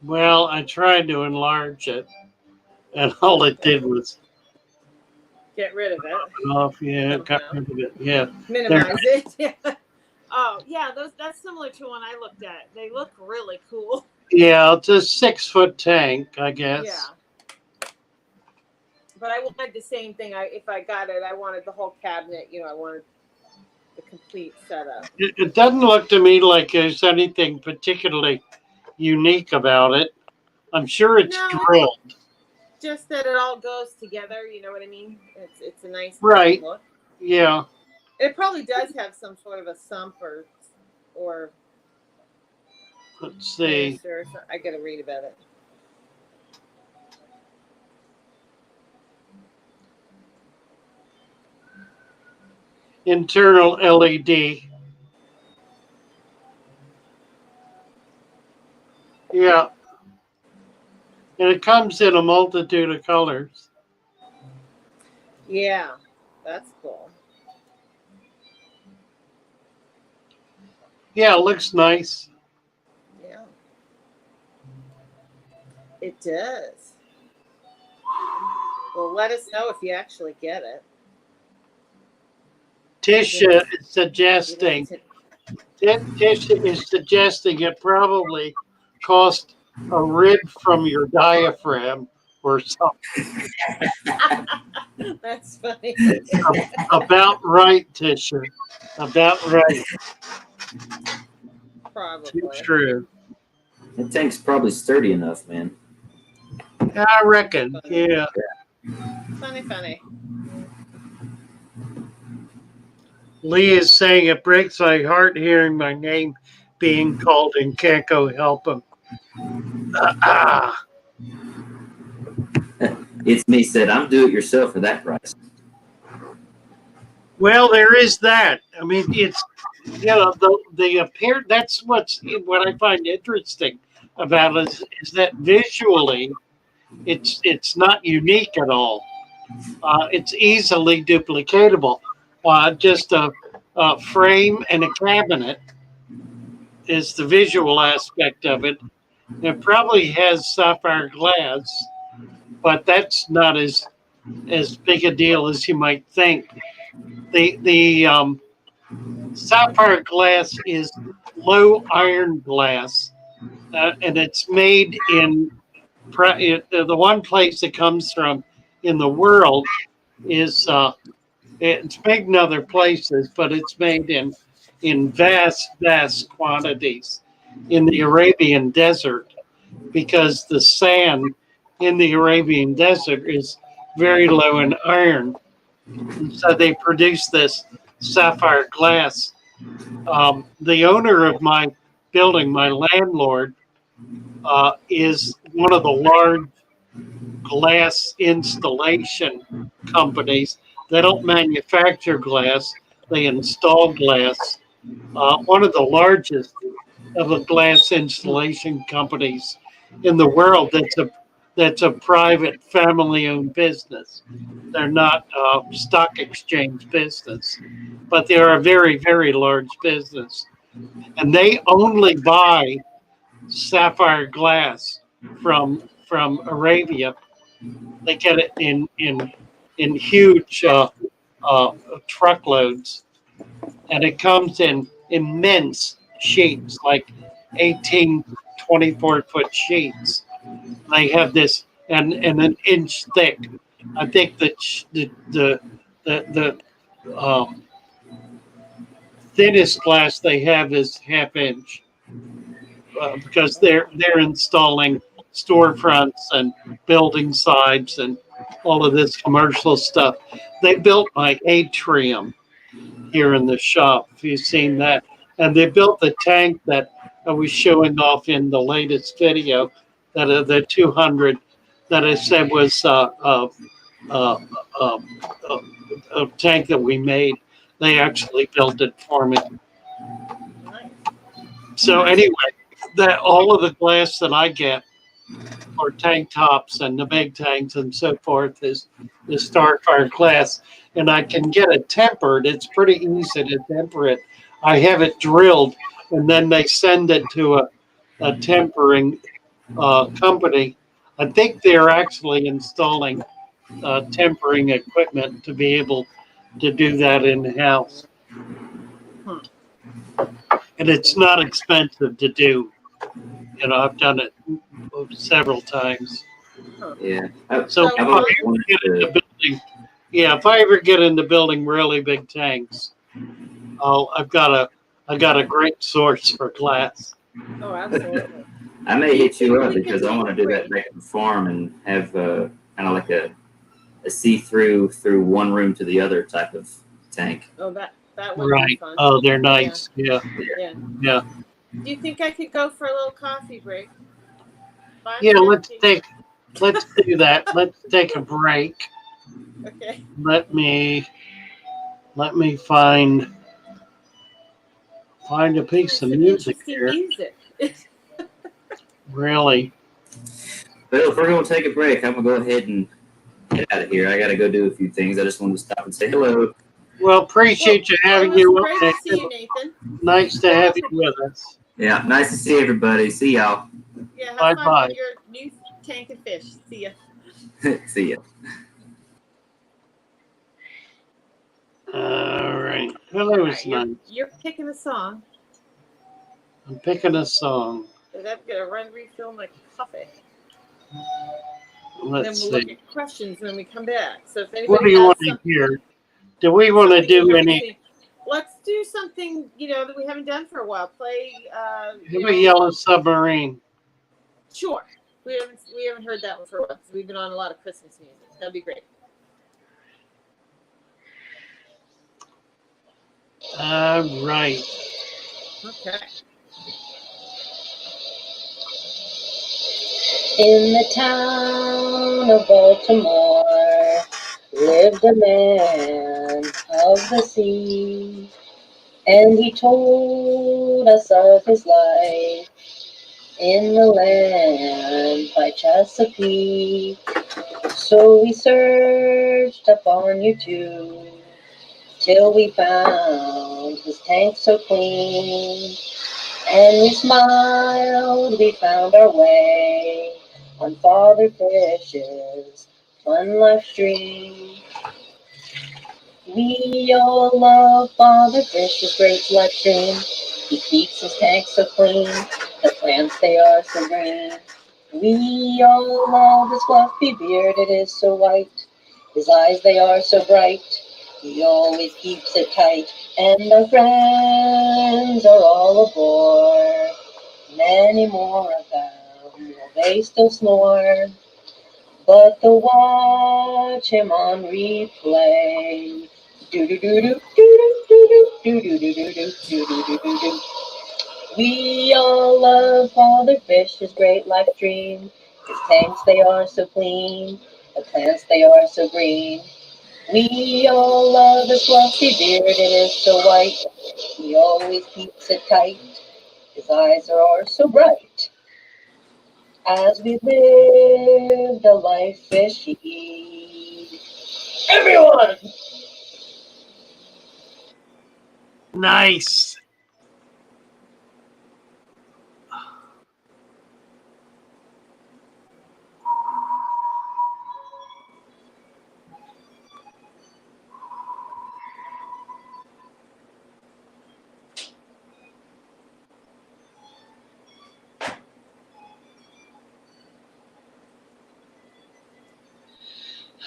Well, I tried to enlarge it, and all it did was Get rid of it. off. Yeah, got rid of it. Yeah. Minimize it. Yeah. Oh, yeah, that's similar to one I looked at. They look really cool. Yeah, it's a 6-foot tank, I guess. Yeah. But I wanted the same thing. If I got it, I wanted the whole cabinet. I wanted the complete setup. It doesn't look to me like there's anything particularly unique about it. I'm sure it's drilled. Just that it all goes together. You know what I mean? It's a nice right look. Yeah. It probably does have some sort of a sump or. Let's see. I got to read about it. Internal LED. Yeah. And it comes in a multitude of colors. Yeah, that's cool. Yeah, it looks nice. Yeah. It does. Well, let us know if you actually get it. Tisha is suggesting it probably cost a rib from your diaphragm or something. That's funny. About right, Tisha. About right. Probably. True. That tank's probably sturdy enough, man. I reckon. Yeah. Funny. Lee is saying it breaks my heart hearing my name being called and can't go help him. It's me said, I'm do it yourself for that price. Well, there is that. I mean, it's the appear. That's what I find interesting about it is that visually, it's not unique at all. It's easily duplicatable. Just a frame and a cabinet is the visual aspect of it. It probably has sapphire glass, but that's not as big a deal as you might think. The sapphire glass is low iron glass, and it's made in the one place it comes from in the world is it's made in other places, but it's made in vast quantities, in the Arabian desert because the sand in the Arabian desert is very low in iron. And so they produce this sapphire glass. The owner of my building, my landlord, is one of the large glass installation companies. They don't manufacture glass, they install glass. One of the largest of the glass installation companies in the world that's a private family owned business. They're not a stock exchange business, but they're a very, very large business. And they only buy sapphire glass from Arabia. They get it in huge truckloads, and it comes in immense sheets, like 18, 24-foot sheets. They have this and an inch thick. I think that the thinnest glass they have is half inch because they're installing storefronts and building sides and all of this commercial stuff. They built my atrium here in the shop, if you've seen that. And they built the tank that I was showing off in the latest video, that the 200 that I said was uh, a tank that we made. They actually built it for me. So anyway, that all of the glass that I get for tank tops and the big tanks and so forth is Starfire glass, and I can get it tempered. It's pretty easy to temper it. I have it drilled, and then they send it to a tempering company. I think they're actually installing tempering equipment to be able to do that in house, and it's not expensive to do. You know, I've done it several times. Yeah. So I've always wanted to. if I ever get into building really big tanks, I've got a great source for glass. Oh, absolutely. I may hit you up because I want to do that back at the farm and have kind of like a see-through through one room to the other type of tank. Oh, that would Right. be fun. Oh, they're nice. Yeah. Yeah. Yeah. Do you think I could go for a little coffee break? Yeah. Let's do that. Let's take a break. Okay. Let me find a piece of Some music interesting here. music. Really. Well, if we're going to take a break, I'm going to go ahead and get out of here. I got to go do a few things. I just wanted to stop and say hello. Well, appreciate you having It you. was great to see you, Nathan. Nice to have you with us. Yeah, nice to see everybody. See y'all. Yeah, have Bye-bye. fun with your new tank of fish. See ya. See ya. All right. Hello, All right, you're picking a song. I'm picking a song. And I'm gonna refill my coffee. And Let's then we'll see. look at questions when we come back. So if anybody What do you has want to hear? Do we want to something do interesting, any? Let's do something that we haven't done for a while. Play. Do a Yellow Submarine? Sure. We haven't heard that one for a while. We've been on a lot of Christmas music. That'd be great. All right. Okay. In the town of Baltimore lived a man of the sea, and he told us of his life in the land by Chesapeake. So we searched up on YouTube till we found his tank so clean, and we smiled, we found our way on Father Fish's fun life stream. We all love Father Fish's great life stream. He keeps his tank so clean, the plants they are so green. We all love his fluffy beard, it is so white. His eyes they are so bright, he always keeps it tight. And our friends are all aboard. many more of them. Will they still snore? But they'll watch him on replay. Do do do do do do do do do do do do do do do do. We all love Father Fish, his great life dream. His tanks, they are so clean. The plants, they are so green. We all love his glossy beard, it is so white. He always keeps it tight. His eyes are so bright. As we live the life fishy. Everyone! Nice.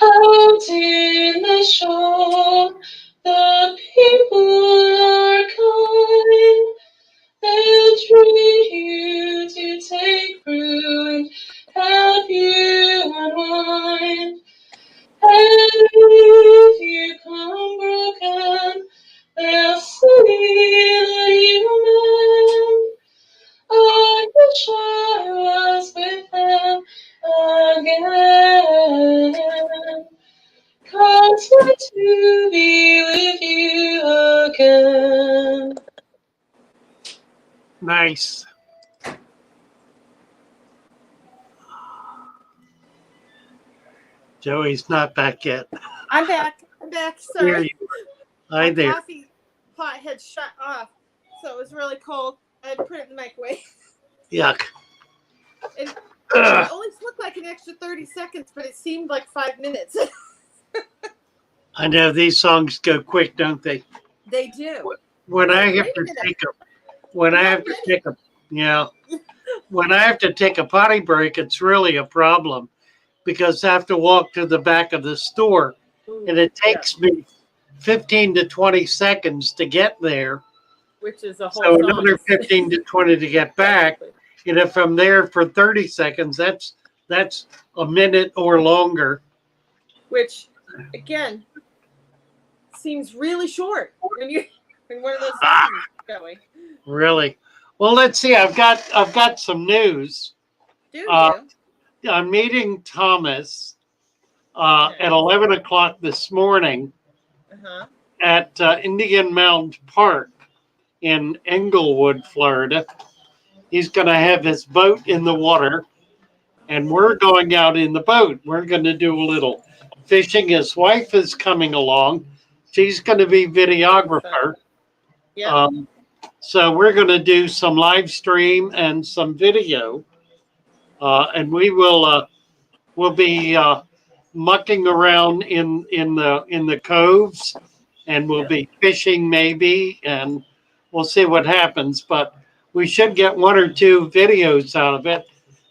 Out in the shore, the people are kind. They'll treat you to take brew and have you unwind. And if you come broken, they'll see that you mend. I wish I was with them again. Can't wait to be with you again. Nice. Joey's not back yet. I'm back. I'm back. There Sorry. you are. Hi My there. coffee pot had shut off, so it was really cold. I had to put it in the microwave. Yuck. It Ugh. only took like an extra 30 seconds, but it seemed like 5 minutes. I know these songs go quick, don't they? They do. When I have Wait a to minute. take a, when I have to take a, yeah, when I have to take a potty break, it's really a problem because I have to walk to the back of the store, and it takes me 15 to 20 seconds to get there. Which is a whole So song. another 15 to 20 to get back. And if I'm there for 30 seconds, that's a minute or longer. Which, again, seems really short when you're in one of those songs going. Really? Well, let's see. I've got some news. Do you? I'm meeting Thomas at 11 o'clock this morning Uh-huh. at Indian Mound Park in Englewood, Florida. He's going to have his boat in the water, and we're going out in the boat. We're going to do a little fishing. His wife is coming along. She's going to be videographer. Yeah. So we're going to do some live stream and some video, and we will we'll be mucking around in the coves, and we'll be fishing maybe, and we'll see what happens. But we should get one or two videos out of it,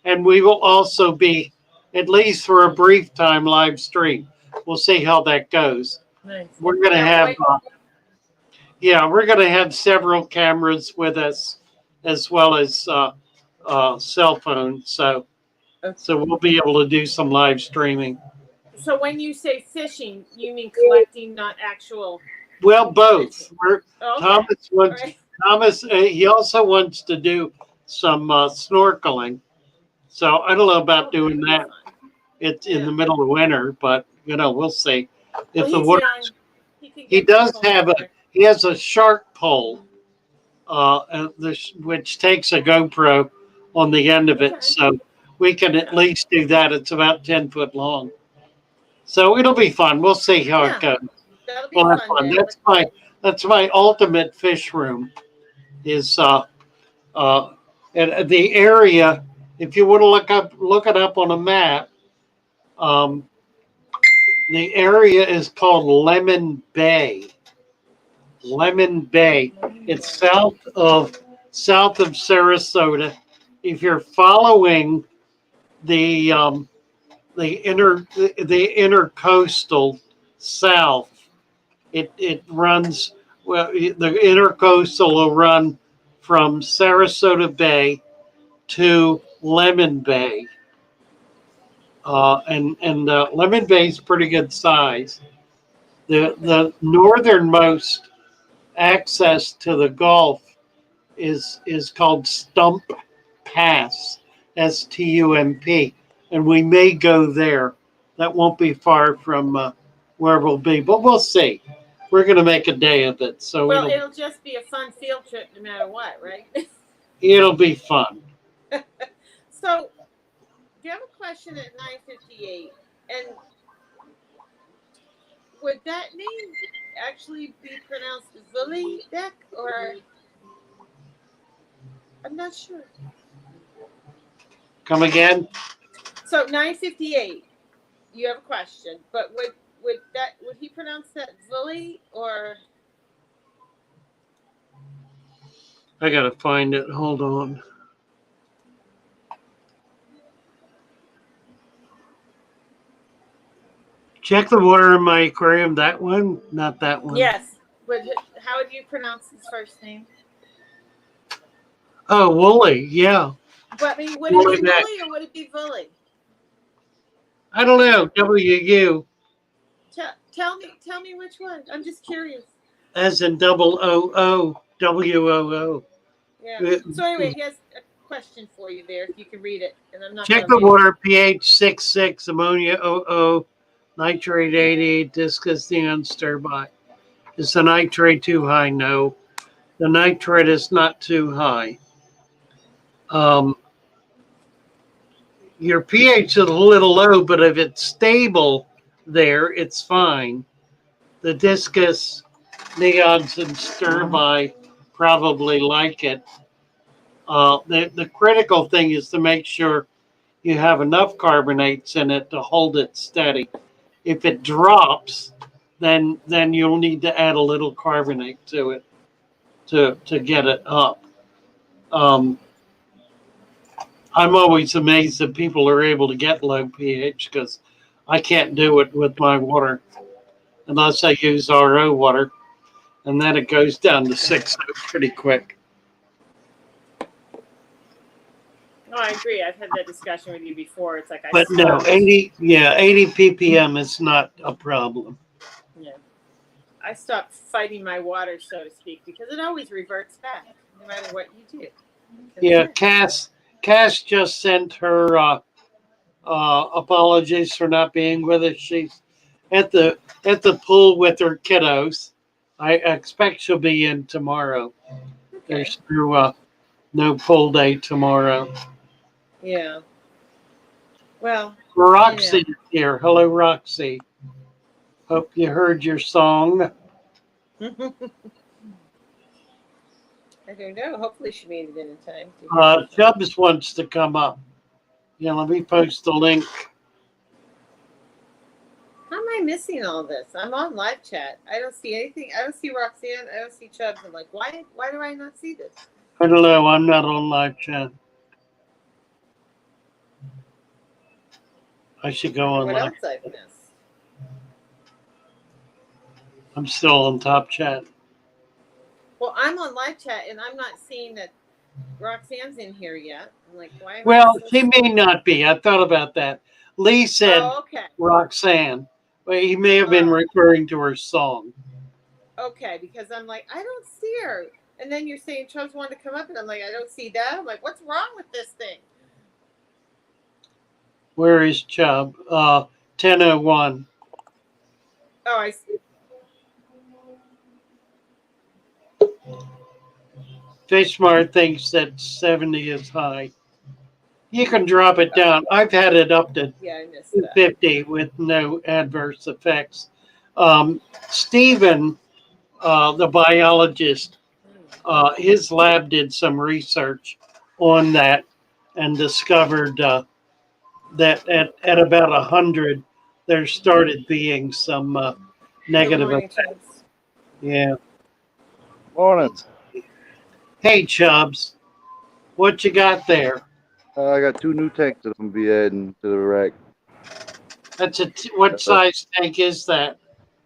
and we will also be, at least for a brief time, live stream. We'll see how that goes. Nice. We're going to have, we're going to have several cameras with us, as well as cell phones. So we'll be able to do some live streaming. So when you say fishing, you mean collecting, not actual? Well, both. Okay. Thomas, he also wants to do some snorkeling. So I don't know about doing that. It's in the middle of winter, but we'll see. If the water, he has a shark pole, which takes a GoPro on the end of it, so we can at least do that. It's about 10 foot long, so it'll be fun. We'll see how it goes. That'll be fun. That's my ultimate fish room. Is and the area. If you want to look it up on a map, the area is called Lemon Bay. Lemon Bay. It's south of Sarasota. If you're following the intercoastal south, it runs. Well, the intercoastal will run from Sarasota Bay to Lemon Bay. And Lemon Bay is pretty good size. The northernmost access to the Gulf is called Stump Pass, STUMP, and we may go there. That won't be far from where we'll be, but we'll see. We're going to make a day of it, so Well, it'll just be a fun field trip no matter what, right? it'll be fun. So, you have a question at 9:58, and would that name actually be pronounced Vully Deck, or I'm not sure. Come again? So 9:58, you have a question, but would he pronounce that Vully or? I got to find it. Hold on. Check the water in my aquarium. That one? Not that one. Yes. How would you pronounce his first name? Oh, Wooly. Yeah. But I mean, would Wooly it be Deck. Wooly or would it be Vully? I don't know. WU. Tell me which one. I'm just curious. As in double OO. WOO. Yeah. So anyway, he has a question for you there, if you can read it. And I'm not. Check the gonna read water. pH 6.6. Ammonia 00. Nitrate 88. Discus neon stir by. Is the nitrate too high? No. The nitrate is not too high. Your pH is a little low, but if it's stable there, it's fine. The discus, neons, and stirbi probably like it. The critical thing is to make sure you have enough carbonates in it to hold it steady. If it drops, then you'll need to add a little carbonate to it to get it up. I'm always amazed that people are able to get low pH because I can't do it with my water unless I use RO water, and then it goes down to 6 pretty quick. No, I agree. I've had that discussion with you before. It's like But no, 80 ppm is not a problem. Yeah. I stopped fighting my water, so to speak, because it always reverts back, no matter what you do. Yeah, Cass just sent her apologies for not being with us. She's at the pool with her kiddos. I expect she'll be in tomorrow. Okay. There's no pool day tomorrow. Yeah. Well, Roxy here. Hello, Roxy. Hope you heard your song. I don't know. Hopefully she made it in time. Chubs wants to come up. Yeah, let me post the link. How am I missing all this? I'm on live chat. I don't see anything. I don't see Roxanne. I don't see Chubs. I'm like, why do I not see this? I don't know. I'm not on live chat. I should go on What live. else I've missed? I'm still on top chat. Well, I'm on live chat and I'm not seeing that Roxanne's in here yet. I'm like, why? Well, she may not be. I thought about that. Lee said okay. Roxanne. Well, he may have been referring to her song. Okay, because I'm like, I don't see her. And then you're saying Chubs wanted to come up, and I'm like, I don't see that. I'm like, what's wrong with this thing? Where is Chub? 10:01. Oh, I see. Fishmart thinks that 70 is high. You can drop it down. I've had it up to 50 with no adverse effects. Stephen, the biologist, his lab did some research on that and discovered that at about 100, there started being some negative effects. Yeah. Morning. Hey, Chubs, what you got there? I got 2 new tanks that I'm gonna be adding to the rack. That's what size tank is that?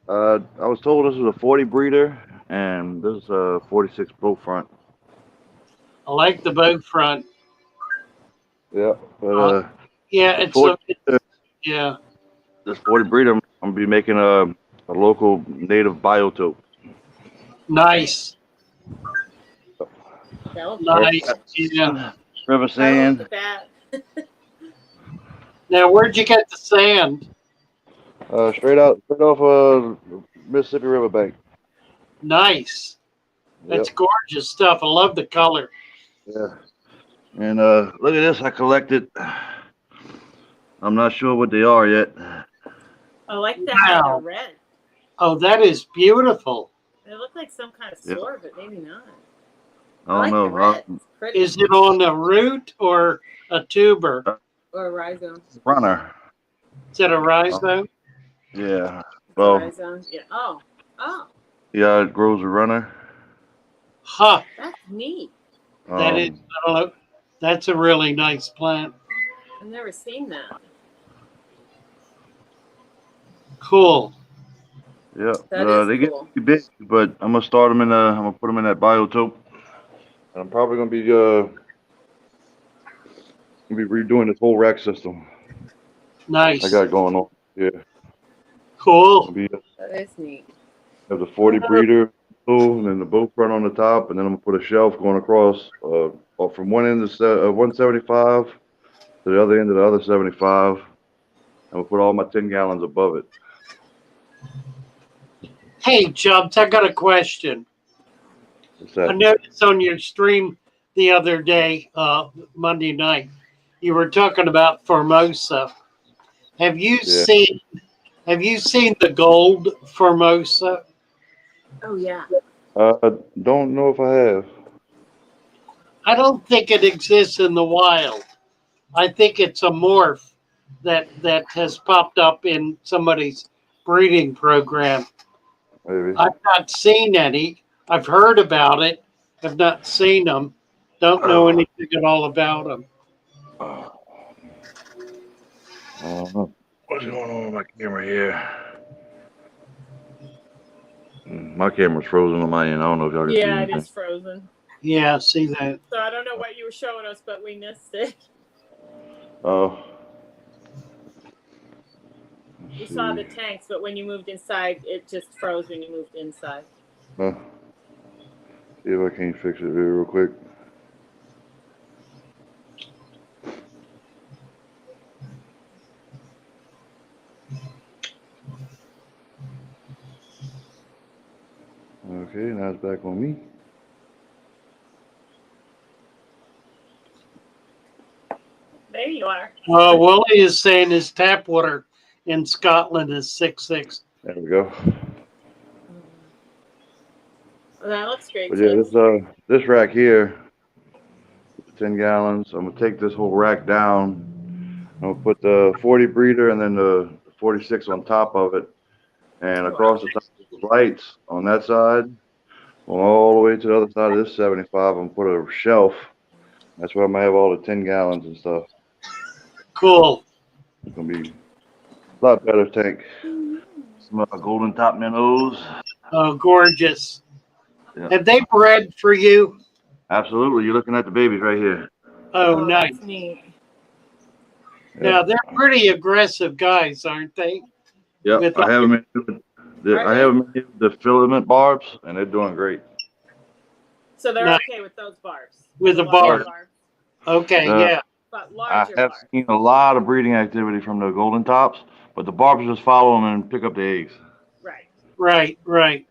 I was told this was a 40 breeder, and this is a 46 boat front. I like the boat front. Yeah, but Yeah, this it's 40, yeah. this 40 breeder, I'm gonna be making a local native biotope. Nice. That'll Nice. Yeah. River I sand. look at that. Now, where'd you get the sand? Straight off Mississippi Riverbank. Nice. That's Yep. gorgeous stuff. I love the color. Yeah. And look at this. I collected. I'm not sure what they are yet. I like that how they're Wow. red. Oh, that is beautiful. They look like some kind of Yeah. spore, but maybe not. I don't like the know. red. It's pretty. Is it on a root or a tuber? Or a rhizome. Runner. Is it a rhizome? Yeah. It's a Well, rhizome. Yeah. Oh. Oh. yeah, it grows a runner. Huh. That's neat. That is, I don't know. That's a really nice plant. I've never seen that. Cool. Yeah. That is they get cool. too big, but I'm gonna start them in. I'm gonna put them in that biotope. And I'm probably gonna be redoing this whole rack system Nice. I got going on. Yeah. Cool. That is neat. Have the 40 breeder, and then the boat front on the top, and then I'm gonna put a shelf going across from one end of 175 to the other end of the other 75. I'm gonna put all my 10 gallons above it. Hey, Chubs, I got a question. What's I that? noticed on your stream the other day, Monday night, you were talking about Formosa. Have you Yeah. seen the gold Formosa? Oh yeah. Don't know if I have. I don't think it exists in the wild. I think it's a morph that has popped up in somebody's breeding program. Maybe. I've not seen any. I've heard about it. I've not seen them. Don't know anything at all about them. I don't know. What's going on with my camera here? My camera's frozen on my end. I don't know if y'all can see Yeah, it anything. is frozen. Yeah, see that. So I don't know what you were showing us, but we missed it. Oh. We saw the tanks, but when you moved inside, it just froze when you moved inside. See if I can't fix it here real quick. Okay, now it's back on me. There you are. Willie is saying his tap water in Scotland is 6.6. There we go. Well, that looks great. But yeah, too. this rack here, 10 gallons. I'm gonna take this whole rack down. I'm gonna put the 40 breeder and then the 46 on top of it, and across the top of the lights on that side, all the way to the other side of this 75. I'm gonna put a shelf. That's where I'm gonna have all the 10 gallons and stuff. Cool. It's gonna be a lot better tank. Some golden top minnows. Oh, gorgeous. Yeah. Have they bred for you? Absolutely. You're looking at the babies right here. Oh, nice. That's neat. Now, they're pretty aggressive guys, aren't they? Yeah, With I have them in the filament barbs, and they're doing great. So they're Nice. okay with those barbs. With the larger barb. Okay, yeah. But I larger have barbs. seen a lot of breeding activity from the golden tops, but the barbs just follow them and pick up the eggs. Right. Right.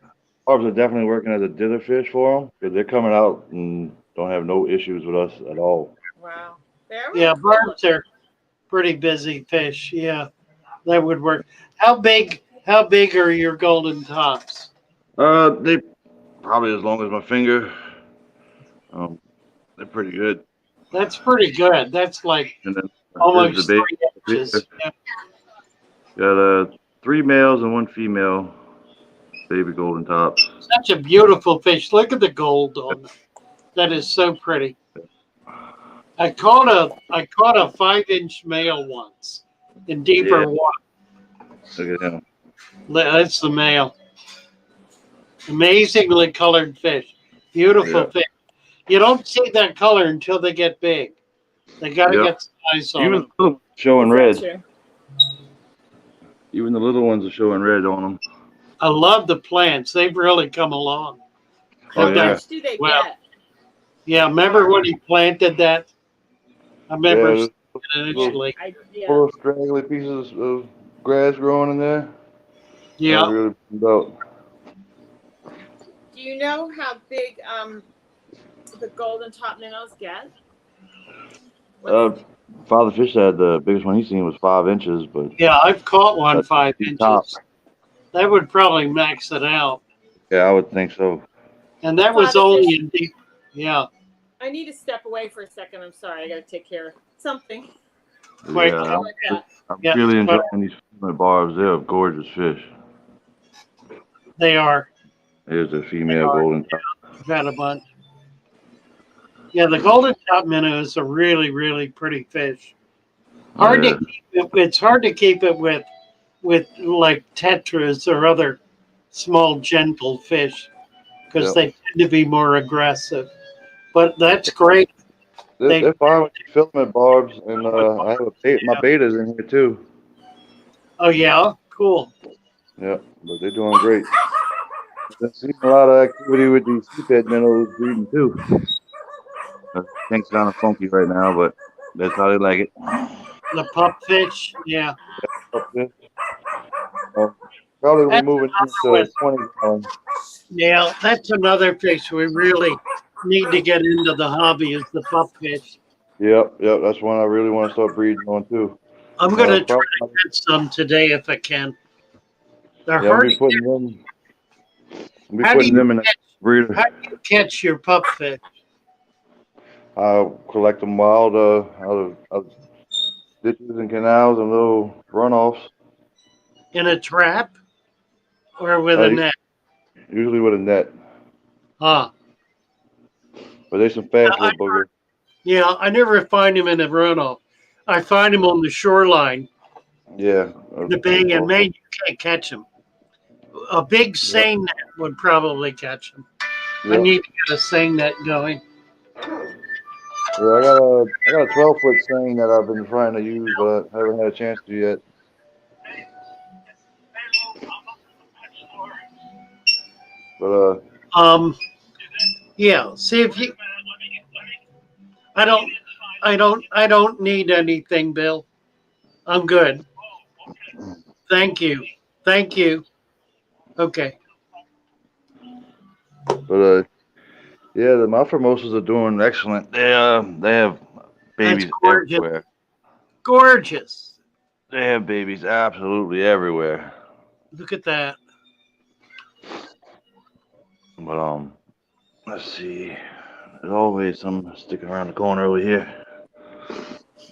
Barbs are definitely working as a dither fish for them because they're coming out and don't have no issues with us at all. Wow. They're really Yeah, cool barbs are pretty busy fish. Yeah, that would work. How big are your golden tops? They probably as long as my finger. They're pretty good. That's pretty good. That's like And then almost the 3 inches. Yeah. Got 3 males and 1 female baby golden tops. Such a beautiful fish. Look at the gold on them. That is so pretty. I caught a 5-inch male once in deeper water. Look at him. That's the male. Amazingly colored fish. Beautiful fish. You don't see that color until they get big. They got to Yep. get size on Even them. the little ones showing Is that red. true? Even the little ones are showing red on them. I love the plants. They've really come along. Oh, How yeah. much do they Well, get? Yeah, remember when he planted that? I remember Yeah, seeing it initially. Yeah. little straggly pieces of grass growing in there. Yeah, Really about. Do you know how big the golden top minnows get? Father Fish said the biggest one he's seen was 5 inches, but yeah, I've caught one that's 5 the top. inches. That would probably max it out. Yeah, I would think so. And that was Father only Fish- in deep. Yeah, I need to step away for a second. I'm sorry. I got to take care of something. quick. Yeah, Like that. I'm Yeah, really but enjoying these female barbs. They're gorgeous fish. they are. Here's a They female are. golden top. I've had a bunch. Yeah, the golden top minnow is a really, really pretty fish. Hard Yeah. to keep it. It's hard to keep it with like tetras or other small gentle fish because Yep. they tend to be more aggressive. But that's great. They're fine with the filament barbs, and I have my betas in here too. Oh yeah, cool. Yeah, but they're doing great. I've been seeing a lot of activity with these seabed minnows breeding too. Things kind of funky right now, but that's how they like it. The pup fish, yeah. Okay. Probably That's moving another into 20 gallon. Yeah, that's another fish we really need to get into the hobby is the pup fish. Yep, that's one I really want to start breeding on too. I'm gonna try Probably, to get some today if I can. They're yeah, I'm hard. be putting them. I'm be How do putting you them in a catch, breeder. how do you catch your pup fish? I'll collect them wild out of ditches and canals and little runoffs. In a trap or with a Uh, net? Usually with a net, Huh. but they some fast I, little boogers. yeah, I never find them in a runoff. I find them on the shoreline, Yeah. the bay, and man, you can't catch them. A big seine net would probably catch them. I Yep. need to get a seine net going. Yeah, I got a 12-foot seine that I've been trying to use, but I haven't had a chance to yet. But Yeah. See if you. I don't need anything, Bill. I'm good. Thank you. Thank you. Okay. Yeah, the Malformosas are doing excellent. They have babies gorgeous. everywhere. Gorgeous. They have babies absolutely everywhere. Look at that. But let's see. There's always some sticking around the corner over here.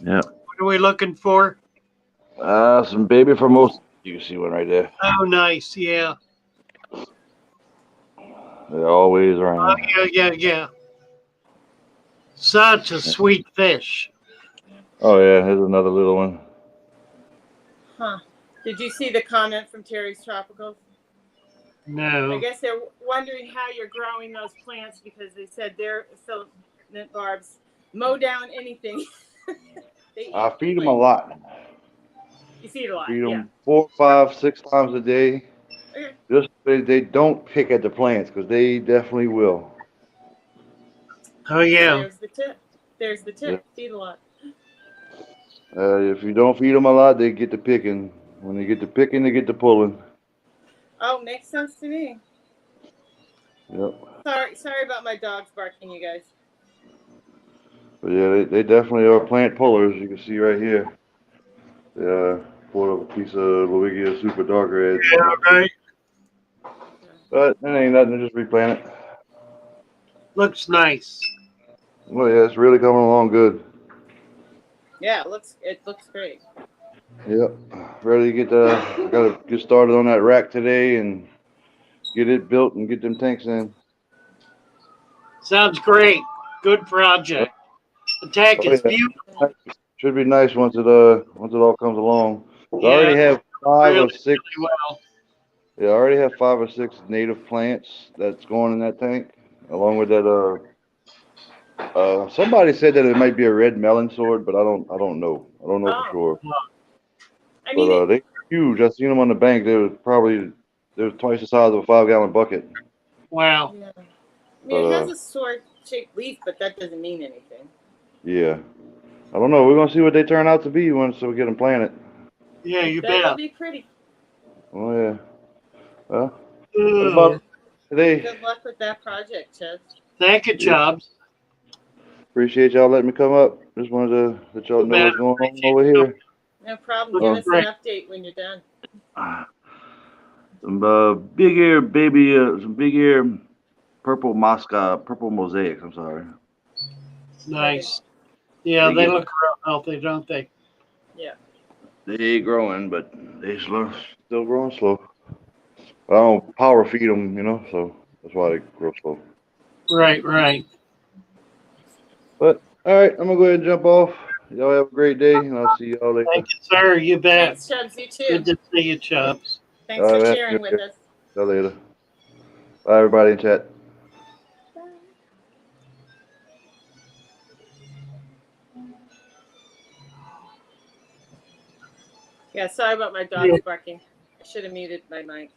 Yeah. What are we looking for? Some baby Formosa. You can see one right there. Oh, nice. Yeah. They're always Oh, around. yeah. Such a sweet fish. Oh yeah, here's another little one. Huh. Did you see the comment from Terry's Tropicals? I No. guess they're wondering how you're growing those plants because they said their filament barbs mow down anything. I feed them a lot. You feed a lot. Feed them Yeah. 4, 5, 6 times a day. Okay. Just they don't pick at the plants because they definitely will. Oh, yeah. There's the tip. There's the tip. Yeah. Feed a lot. If you don't feed them a lot, they get to picking. When they get to picking, they get to pulling. Oh, makes sense to me. Yep. Sorry about my dogs barking, you guys. But yeah, they definitely are plant pullers. You can see right here. They pulled up a piece of Lowigia super dark red. Yeah, right. But it ain't nothing to just replant it. Looks nice. Well, yeah, it's really coming along good. Yeah, it looks great. Yep. Ready to I gotta get started on that rack today and get it built and get them tanks in. Sounds great. Good project. The tank is yeah. beautiful. Should be nice once it all comes along. I already have 5 or 6. Really well. Yeah, I already have 5 or 6 native plants that's going in that tank, along with that Somebody said that it might be a red melon sword, but I don't know. I don't know for Oh. sure. I But mean, they huge. I seen them on the bank. They were twice the size of a 5-gallon bucket. Wow. yeah. I mean, But it has a sword-shaped leaf, but that doesn't mean anything. yeah, I don't know. We're gonna see what they turn out to be once we get them planted. Yeah, you Bet it'll bet. be pretty. Oh yeah. Well, that's about Ooh. it today. Good luck with that project, Chubs. Thank you, Yeah. Chubs. Appreciate y'all letting me come up. Just wanted to let y'all You know bet. what's going on Appreciate over you. here. No problem. Give us an update when you're done. Some big ear baby, some big ear purple purple mosaics. I'm sorry. Nice. Yeah, They they get look real healthy, don't they? Yeah. they ain't growing, but they still growing slow. I don't power feed them, so that's why they grow slow. Right, right. But all right, I'm gonna go ahead and jump off. Y'all have a great day, and I'll see y'all later. Thank you, sir. You bet. Thanks, Chubs. You Good too. to see you, Chubs. Thanks for Have a sharing good with day. us. See y'all later. Bye, everybody in chat. Yeah, sorry about my dogs barking. I should have muted my mic.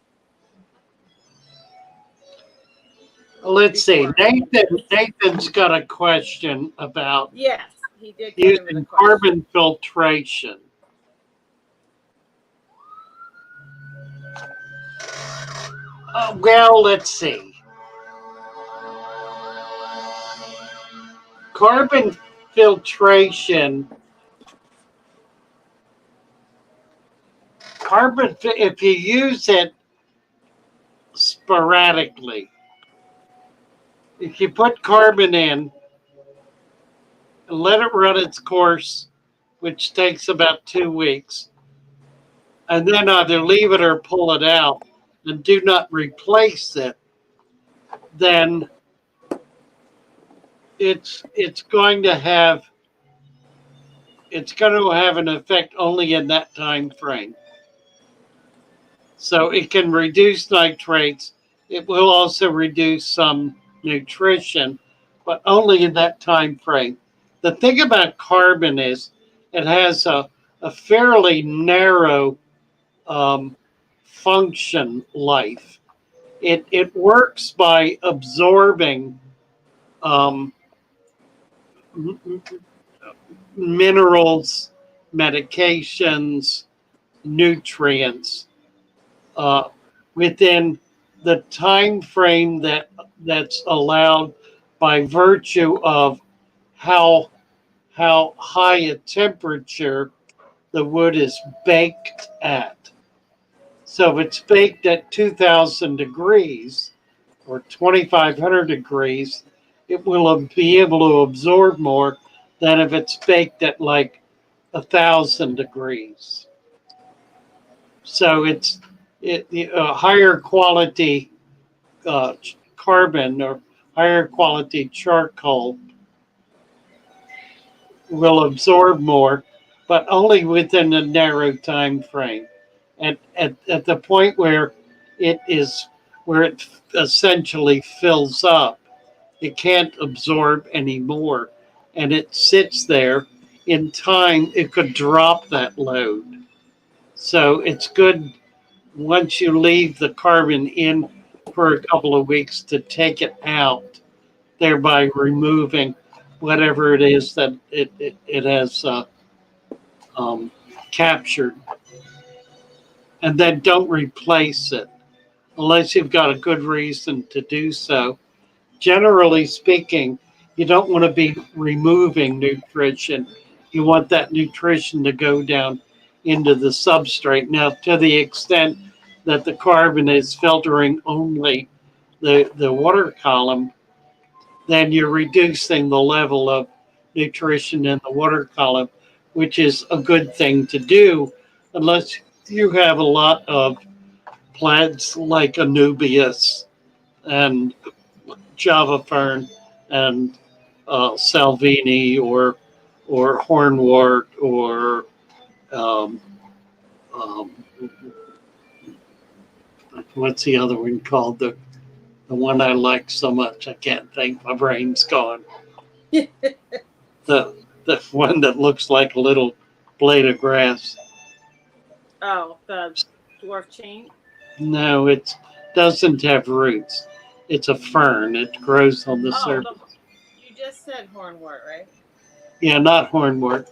Let's see. Before. Nathan's got a question about Yes, he did come in with a using question. carbon filtration. Well, let's see. Carbon filtration. If you use it sporadically, if you put carbon in and let it run its course, which takes about 2 weeks, and then either leave it or pull it out and do not replace it, then it's going to have an effect only in that time frame. So it can reduce nitrates. It will also reduce some nutrition, but only in that time frame. The thing about carbon is it has a fairly narrow function life. It works by absorbing um, minerals, medications, nutrients uh, within the time frame that's allowed by virtue of how high a temperature the wood is baked at. So if it's baked at 2,000 degrees or 2,500 degrees, it will be able to absorb more than if it's baked at like 1,000 degrees. So it's higher quality uh, carbon or higher quality charcoal will absorb more, but only within a narrow time frame. At the point where it essentially fills up, it can't absorb anymore, and it sits there. In time, it could drop that load. So it's good once you leave the carbon in for a couple of weeks to take it out, thereby removing whatever it is that it has um, captured. And then don't replace it unless you've got a good reason to do so. Generally speaking, you don't want to be removing nutrition. You want that nutrition to go down into the substrate. Now, to the extent that the carbon is filtering only the water column, then you're reducing the level of nutrition in the water column, which is a good thing to do unless you have a lot of plants like Anubias and Java fern and Salvini or hornwort or um, um, what's the other one called? The one I like so much, I can't think. My brain's gone. The one that looks like a little blade of grass. Oh, the dwarf chain. No, it doesn't have roots. It's a fern. It grows on the Oh, surface. you just said hornwort, right? Yeah, not hornwort.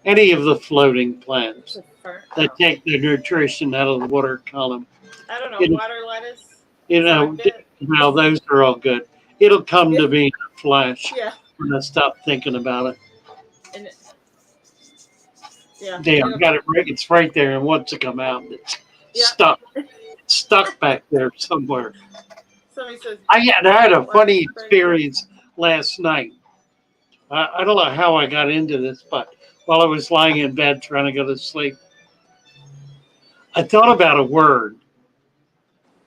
Any of the floating plants It's a fern. that Oh. take their nutrition out of the water column. I don't know. You know, Water lettuce. you know, Sockbit. well, those are all good. It'll come to me in a flash Yeah. when I stop thinking about it. And yeah. Damn, got it right. It's right there, and once it come out, it's Yeah. stuck. It's stuck back there somewhere. Somebody says. I had a funny experience last night. I don't know how I got into this, but while I was lying in bed trying to go to sleep, I thought about a word.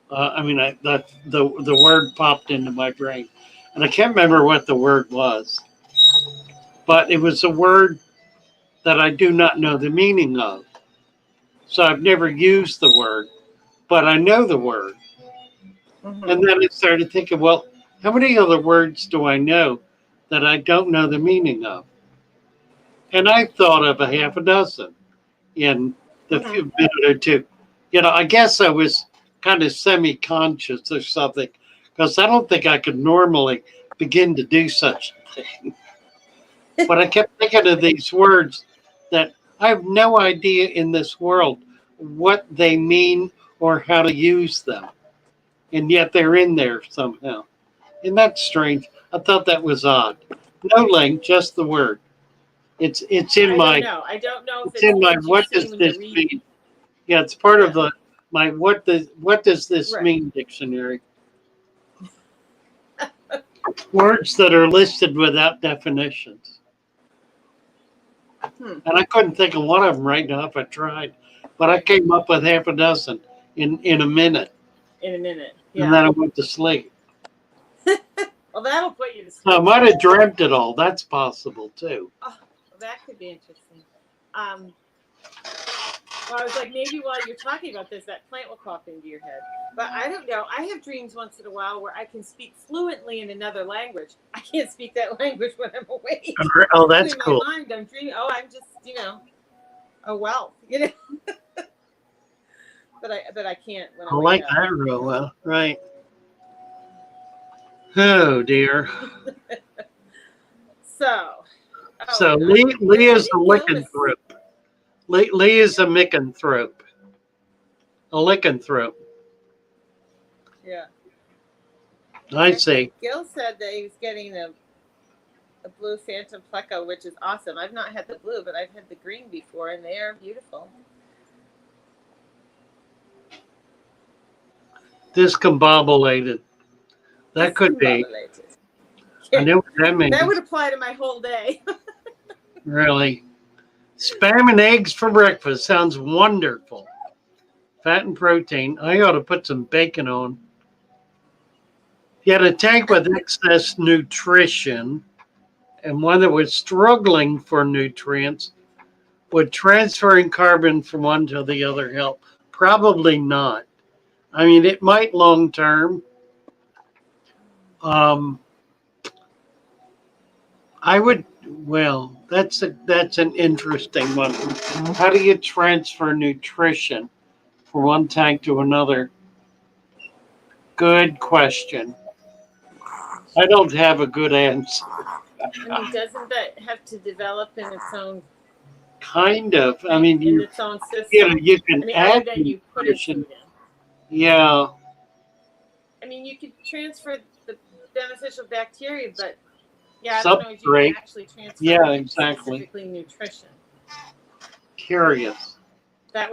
The word popped into my brain, and I can't remember what the word was, but it was a word that I do not know the meaning of. So I've never used the word, but I know the word. Mhm. And then I started thinking, well, how many other words do I know that I don't know the meaning of? And I thought of a half a dozen in the few minute or two. I guess I was kind of semi-conscious or something, because I don't think I could normally begin to do such a thing. But I kept thinking of these words that I have no idea in this world what they mean or how to use them. And yet they're in there somehow. Isn't that strange? I thought that was odd. No link, just the word. It's in I my don't know. I don't know if it's in my what what you does see when this you read. mean? Yeah, it's part of Yeah. my what does this Right. mean dictionary. Words that are listed without definitions. Hmm. And I couldn't think of one of them right now if I tried. But I Right. came up with half a dozen in a minute. In a minute. And Yeah. then I went to sleep. Well, that'll put you to So I sleep. might have dreamt it all. That's possible too. Oh, well, that could be interesting. Well, I was like, maybe while you're talking about this, that plant will pop into your head. But I don't know. I have dreams once in a while where I can speak fluently in another language. I can't speak that language when I'm awake. Oh, that's in cool. my mind, I'm dreaming. Oh, I'm just, a wealth, but I can't when I I like wake up. that real well. Right. Oh dear. So. So I Lee is a didn't notice. lycanthrope. Lee is a micanthrope. A lycanthrope. Yeah. I see. Gil said that he was getting a blue phantom pleco, which is awesome. I've not had the blue, but I've had the green before, and they are beautiful. Discombobulated. That could be. Discombobulated. I know what that means. That would apply to my whole day. Really. Spam and eggs for breakfast sounds wonderful. Fat and protein. I ought to put some bacon on. Yet a tank with excess nutrition and one that was struggling for nutrients, would transferring carbon from one to the other help? Probably not. I mean, it might long term. I would. Well, that's an interesting one. How do you transfer nutrition from one tank to another? Good question. I don't have a good answer. I mean, doesn't that have to develop in its own? Kind of. I mean, in its own system. you can I mean, add other than you put its nutrition. food in. Yeah. I mean, you could transfer the beneficial bacteria, but I don't know if you Substrate. can actually transfer Yeah, exactly. specifically nutrition. Curious. That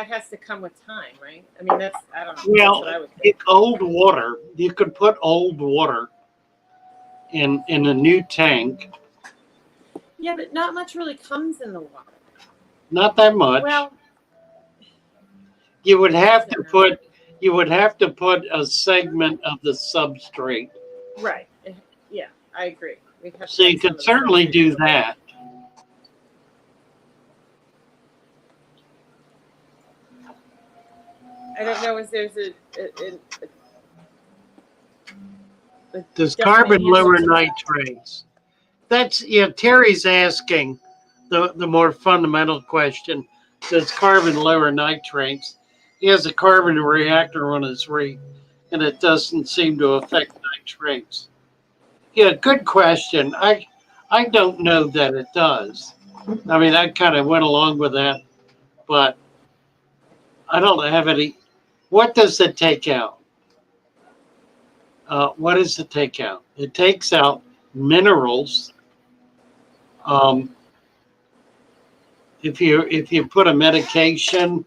has to come with time, right? I mean, I don't know. Well, That's what I would think. old water. You could put old water in a new tank. Yeah, but not much really comes in the water. Not that much. Well, you would have to put a segment of the substrate. Right. Yeah, I agree. So you could certainly do that. I don't know if there's Does carbon definite lower answer to that. nitrates? That's yeah. Terry's asking the more fundamental question: does carbon lower nitrates? He has a carbon reactor on his reef, and it doesn't seem to affect nitrates. Yeah, good question. I don't know that it does. I mean, I kind of went along with that, but I don't have any. What does it take out? What does it take out? It takes out minerals. Um, if you put a medication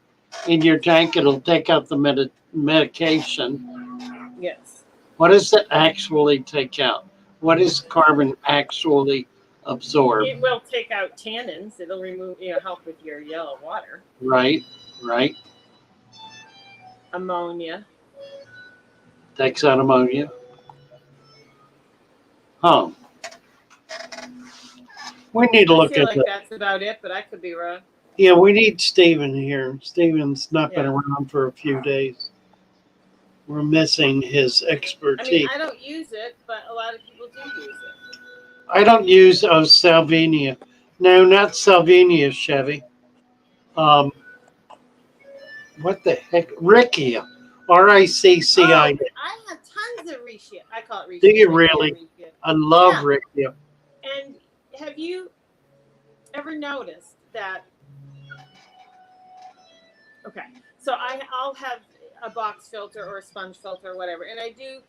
in your tank, it'll take out the medication. Yes. What does it actually take out? What does carbon actually absorb? It will take out tannins. It'll remove, help with your yellow water. Right, right. Ammonia. Takes out ammonia. Huh. We need to I look feel at like that. that's about it, but I could be wrong. Yeah, we need Stephen here. Stephen's not been Yeah. around for a few days. We're missing his I mean, expertise. I don't use it, but a lot of people do use it. I don't use Salvinia. No, not Salvinia, Chevy. Um, what the heck? Riccia. RICCI. Oh, I have tons of Riccia. I call it Riccia. Do you They call really? it Riccia. I love Yeah. Riccia. And have you ever noticed that? Okay, so I'll have a box filter or a sponge filter or whatever, and I do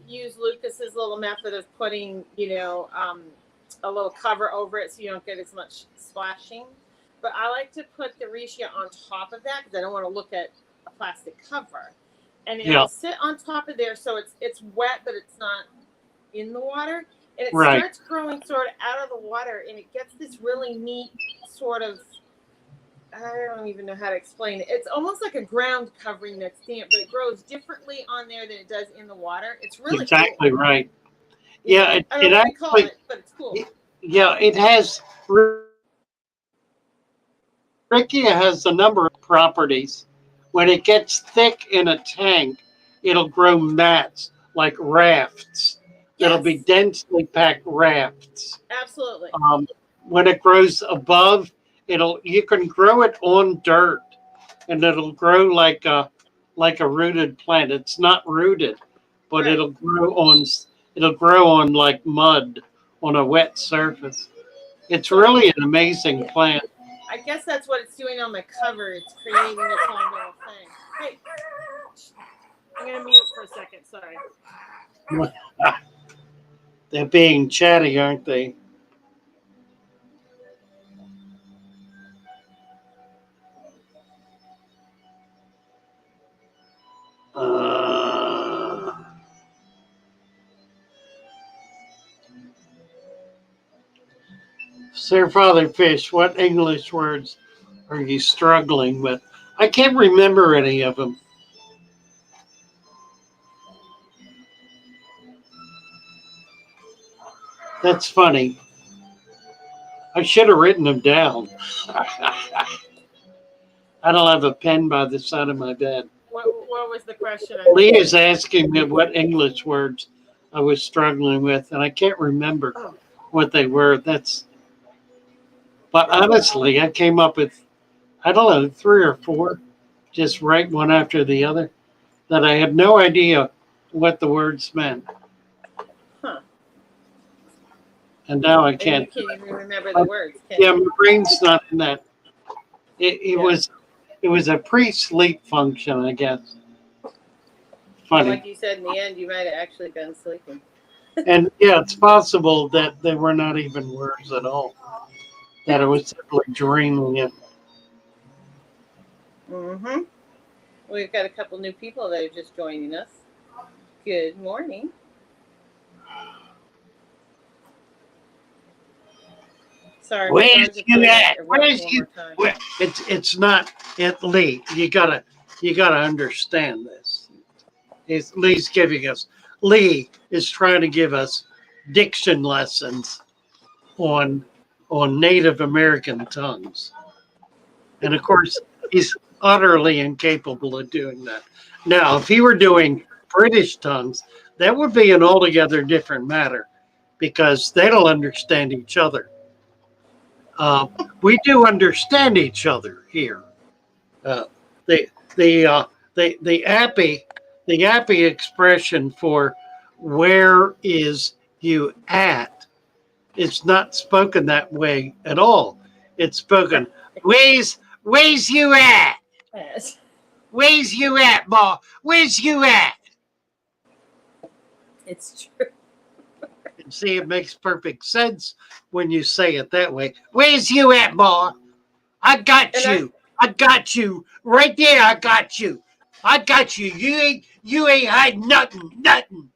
use Lucas's little method of putting, a little cover over it so you don't get as much splashing. But I like to put the Riccia on top of that because I don't want to look at a plastic cover, and it'll sit on top of there so it's wet but it's not in the water, and it Right. starts growing sort of out of the water, and it gets this really neat sort of, I don't even know how to explain it. It's almost like a ground covering that's damp, but it grows differently on there than it does in the water. It's really Exactly cool. right. Yeah, I it don't know what you call actually. it, but it's cool. Yeah, it has. Riccia has a number of properties. When it gets thick in a tank, it'll grow mats like rafts. It'll be Yes, densely packed rafts. absolutely. When it grows above, you can grow it on dirt, and it'll grow like a rooted plant. It's not rooted, but Right. it'll grow on like mud on a wet surface. It's really an amazing plant. I guess that's what it's doing on the cover. It's creating its own little thing. Hey, I'm going to mute for a second. Sorry. They're being chatty, aren't they? Sir Father Fish, what English words are you struggling with? I can't remember any of them. That's funny. I should have written them down. I don't have a pen by the side of my bed. What was the question? Lee is asking me what English words I was struggling with, and I can't remember what they were. But honestly, I came up with, I don't know, 3 or 4, just right one after the other, that I had no idea what the words meant. Huh. And now I And can't. you can't even remember the words. Yeah, my brain's not in that. It was a pre-sleep function, I guess. Funny. Like you said, in the end, you might have actually been sleeping. And yeah, it's possible that they were not even words at all. That it was simply dreaming it. Mm-hmm. We've got a couple new people that are just joining us. Good morning. Sorry. Where's you at? Where's you? It's not at Lee. You gotta understand this. Lee's giving us. Lee is trying to give us diction lessons on Native American tongues, and of course he's utterly incapable of doing that. Now, if he were doing British tongues, that would be an altogether different matter. because they don't understand each other. We do understand each other here. Uh, the the the appy expression for where is you at? It's not spoken that way at all. It's spoken where's you at? Yes. Where's you at, Ma? Where's you at? It's true. And see, it makes perfect sense when you say it that way. Where's you at, Ma? I got And you. I got you right there. I got you. I got you. You ain't hiding nothing.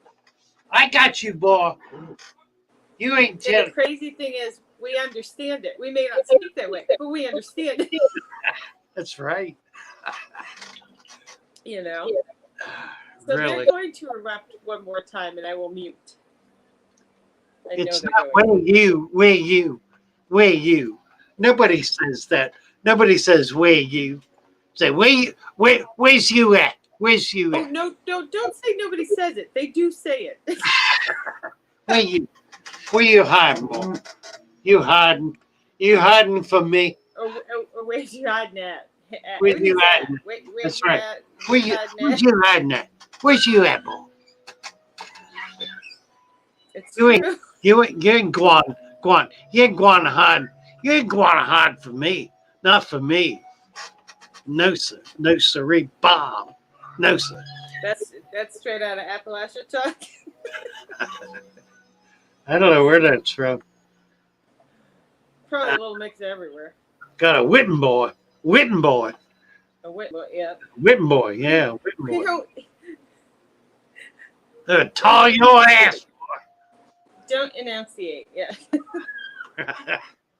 I got you, boy. You ain't And telling. the crazy thing is, we understand it. We may not speak that way, but we understand it. That's right. You know. So Really. they're going to erupt one more time, and I will mute. I know It's they're not going to. where you. Nobody says that. Nobody says where you. Say where's you at? Where's you Oh at? no! Don't say nobody says it. They do say it. Where you hiding, boy? You hiding from me? or where's you hiding at? Where's you hiding? Where's That's you right. at? Where's you hiding at? Where's you at, boy? It's You ain't true. you ain't going. You ain't going to hide. You ain't going to hide from me. Not for me. No sir. No sirree. Bob. No sir. That's straight out of Appalachia talk. I don't know where that's from. Probably a little mix everywhere. Got a Witten boy. Witten boy. Yeah. Witten boy. Yeah. Witten You boy. know, Tar your ass. don't enunciate. Yeah.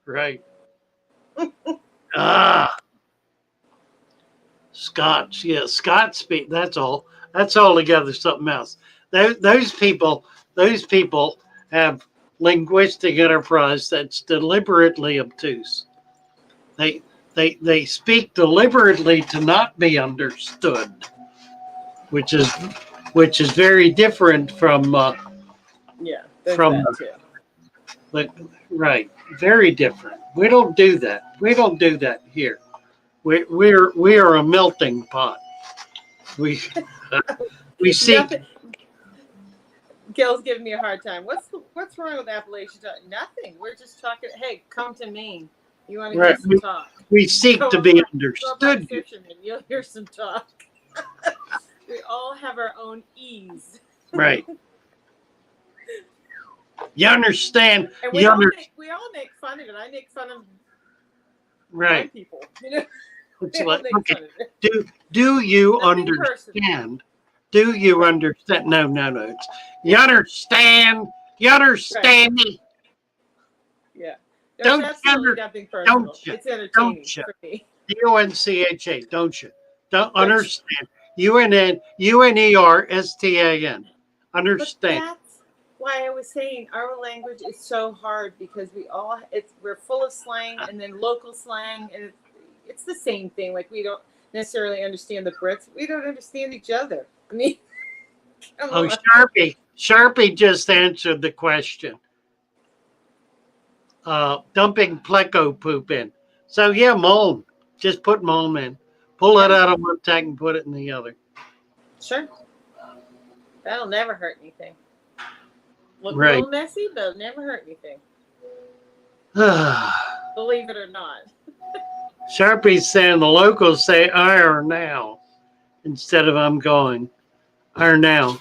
Right. Ah. Scots. Yeah. Scots speak. That's all. That's altogether something else. Those people have linguistic enterprise that's deliberately obtuse. They speak deliberately to not be understood, which is very different from Yeah. There's from that too. the right. Very different. We don't do that. We don't do that here. We are a melting pot. We seek. Nothing. Gil's giving me a hard time. What's wrong with Appalachian talk? Nothing. We're just talking. Hey, come to Maine. You want to hear Right. some talk? We seek Go to up be Go up understood. fishing and you'll hear some talk. We all have our own ease. Right. You understand? And we all make fun of it. I make fun of right. people. You know, It's we all like, make okay. fun of it. Do you Nothing personal. understand? Do you understand? No. It's, you understand? You understand me? Yeah. Don't There's absolutely nothing personal. don't you? It's entertaining Don't you? for me. UNCHA, don't you? Don't understand. UNERSTAN. But Understand. that's why I was saying our language is so hard because we're full of slang and then local slang, and it's the same thing. Like, we don't necessarily understand the Brits. We don't understand each other. I mean, come Oh, on. Sharpie just answered the question. Dumping pleco poop in. So yeah, mold. Just put mold in. Pull it out of one tank and put it in the other. Sure. That'll never hurt anything. Look a Right. little messy, but it'll never hurt anything. Believe it or not. Sharpie's saying the locals say "are now" instead of "I'm going." Are now,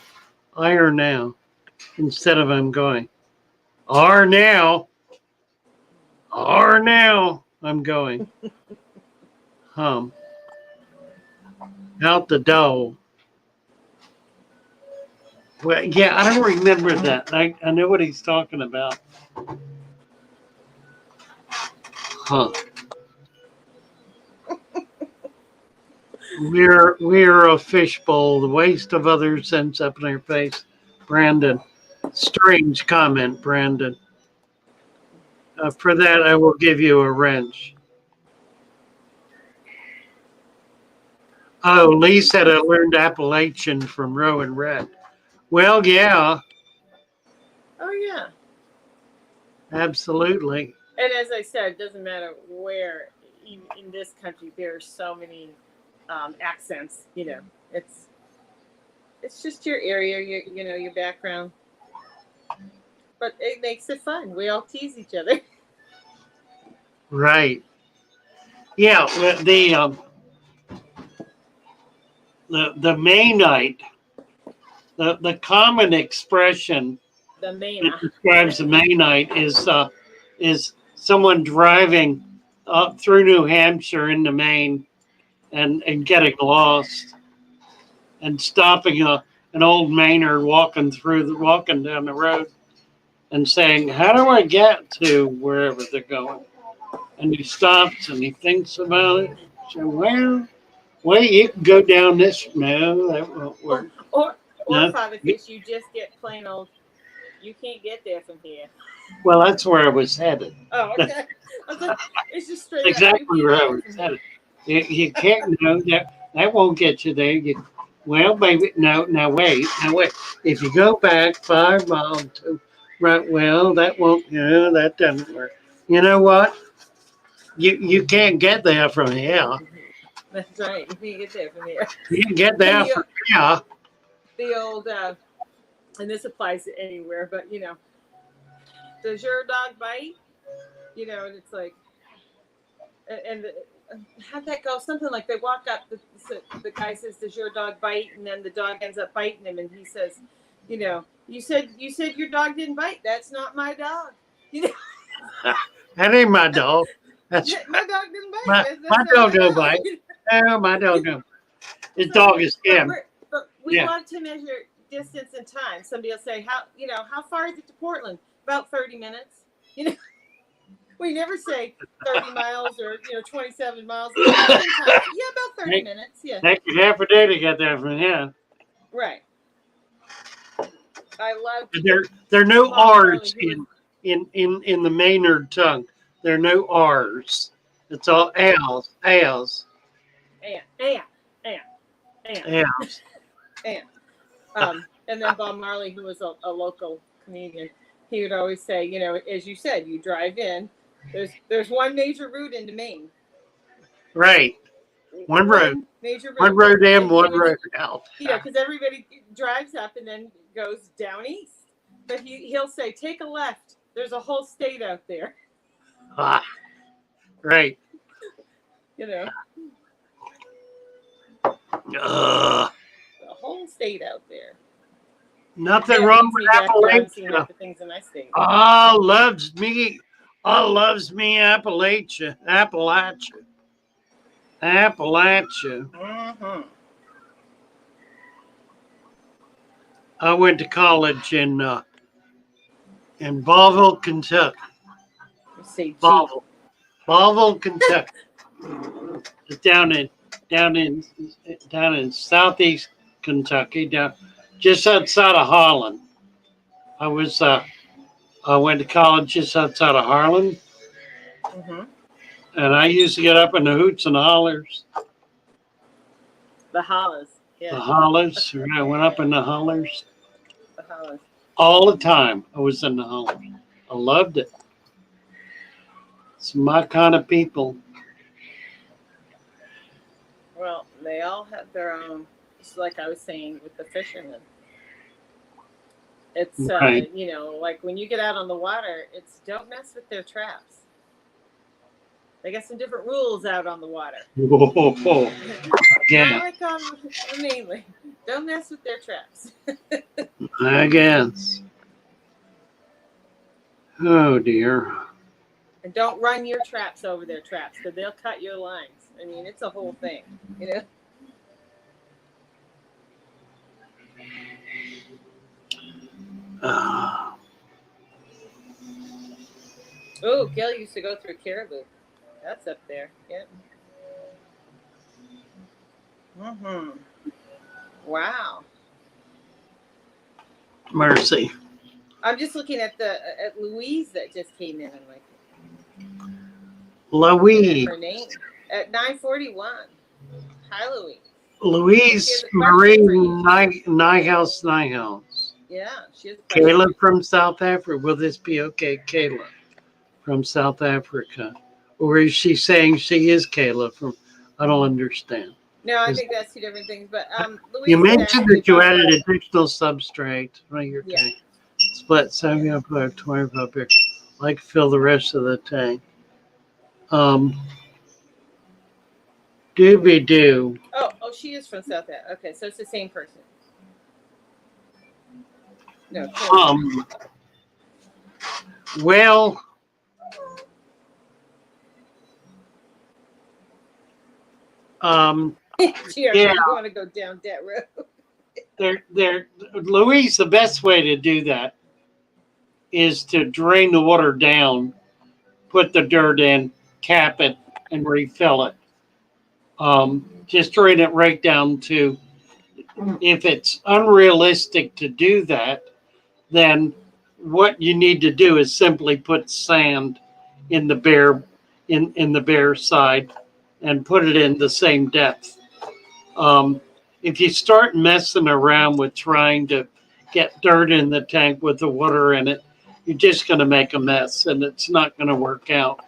instead of "I'm going." Are now, I'm going. Out the door. Well, yeah, I don't remember that. I know what he's talking about. Huh. We're a fishbowl. The waste of others ends up in our face. Brandon. Strange comment, Brandon. For that, I will give you a wrench. Oh, Lee said I learned Appalachian from Rowan Red. Well, yeah. Oh, yeah. Absolutely. And as I said, it doesn't matter where in this country, there are so many accents. It's just your area, your background. But it makes it fun. We all tease each other. Right. Yeah. The Mainite, the common expression The main. that describes the Mainite is someone driving up through New Hampshire into Maine and getting lost and stopping an old Mainer walking down the road and saying, "How do I get to wherever they're going?" And he stops and he thinks about it. So, well, you can go down this. No, that won't work. Or No. Father Fish, you just get plain old. You can't get there from here. Well, that's where I was headed. Oh, okay. I was like, it's just straight Exactly up. where I was headed. You can't. No, that won't get you there. Well, baby, no. Now wait. If you go back 5 miles to right, well, that won't. No, that doesn't work. You know what? You can't get there from here. That's right. You can't get there from here. You can get there from here. The old, and this applies to anywhere, but does your dog bite? And it's like, and how'd that go? Something like they walk up, the guy says, "Does your dog bite?" And then the dog ends up biting him, and he says, you said your dog didn't bite. That's not my dog. That ain't my dog. That's my dog didn't bite. my dog don't bite. No, my dog don't. His dog is him. But we love to measure distance and time. Somebody will say, how far is it to Portland? About 30 minutes. We never say 30 miles or 27 miles. Yeah, about 30 minutes. Yeah. Take you half a day to get there from here. Right. I love. There are no R's in the Maynard tongue. There are no R's. It's all L's. L's. And. And. And then Bob Marley, who was a local comedian, he would always say, as you said, you drive in. There's one major route into Maine. Right. One road. Major route. One road in, one road out. Because everybody drives up and then goes down east. But he'll say, take a left. There's a whole state out there. Ah. Right. The whole state out there. Nothing wrong with Appalachia. Loves me Appalachia. Mm-hmm. I went to college in Ballville, Kentucky. Ballville, Kentucky. It's down in southeast Kentucky, down just outside of Harlan. I went to college just outside of Harlan. Mm-hmm. And I used to get up in the hoots and hollers. The hollers. Yeah. The hollers. I went up in the hollers. The hollers. All the time I was in the hollers. I loved it. It's my kind of people. Well, they all have their own, just like I was saying with the fishermen. It's, right. Like when you get out on the water, it's don't mess with their traps. They got some different rules out on the water. Whoa. Yeah. Not like on the mainland. Don't mess with their traps. I guess. Oh, dear. And don't run your traps over their traps because they'll cut your lines. I mean, it's a whole thing, Oh, Gil used to go through Caribou. That's up there. Yep. Mm-hmm. Wow. Mercy. I'm just looking at Louise that just came in. I'm like, Louise. her name at 9:41. Hi, Louise. Louise Marie Nyhouse. Yeah, she is. Kayla from South Africa. Will this be okay, Kayla? from South Africa. Or is she saying she is Kayla from? I don't understand. No, I Is- think that's two different things. But Louise You is mentioned actually that you talking added about- additional substrate. Right, your Yeah. tank. Split 75, 25 here. Like fill the rest of the tank. Dooby doo. Oh, she is from South Africa. Okay, so it's the same person. No. Well, Gee, yeah. you want to go down that road? Louise, the best way to do that is to drain the water down, put the dirt in, cap it, and refill it. Just drain it right down to, if it's unrealistic to do that, then what you need to do is simply put sand in the bare side and put it in the same depth. If you start messing around with trying to get dirt in the tank with the water in it, you're just going to make a mess and it's not going to work out.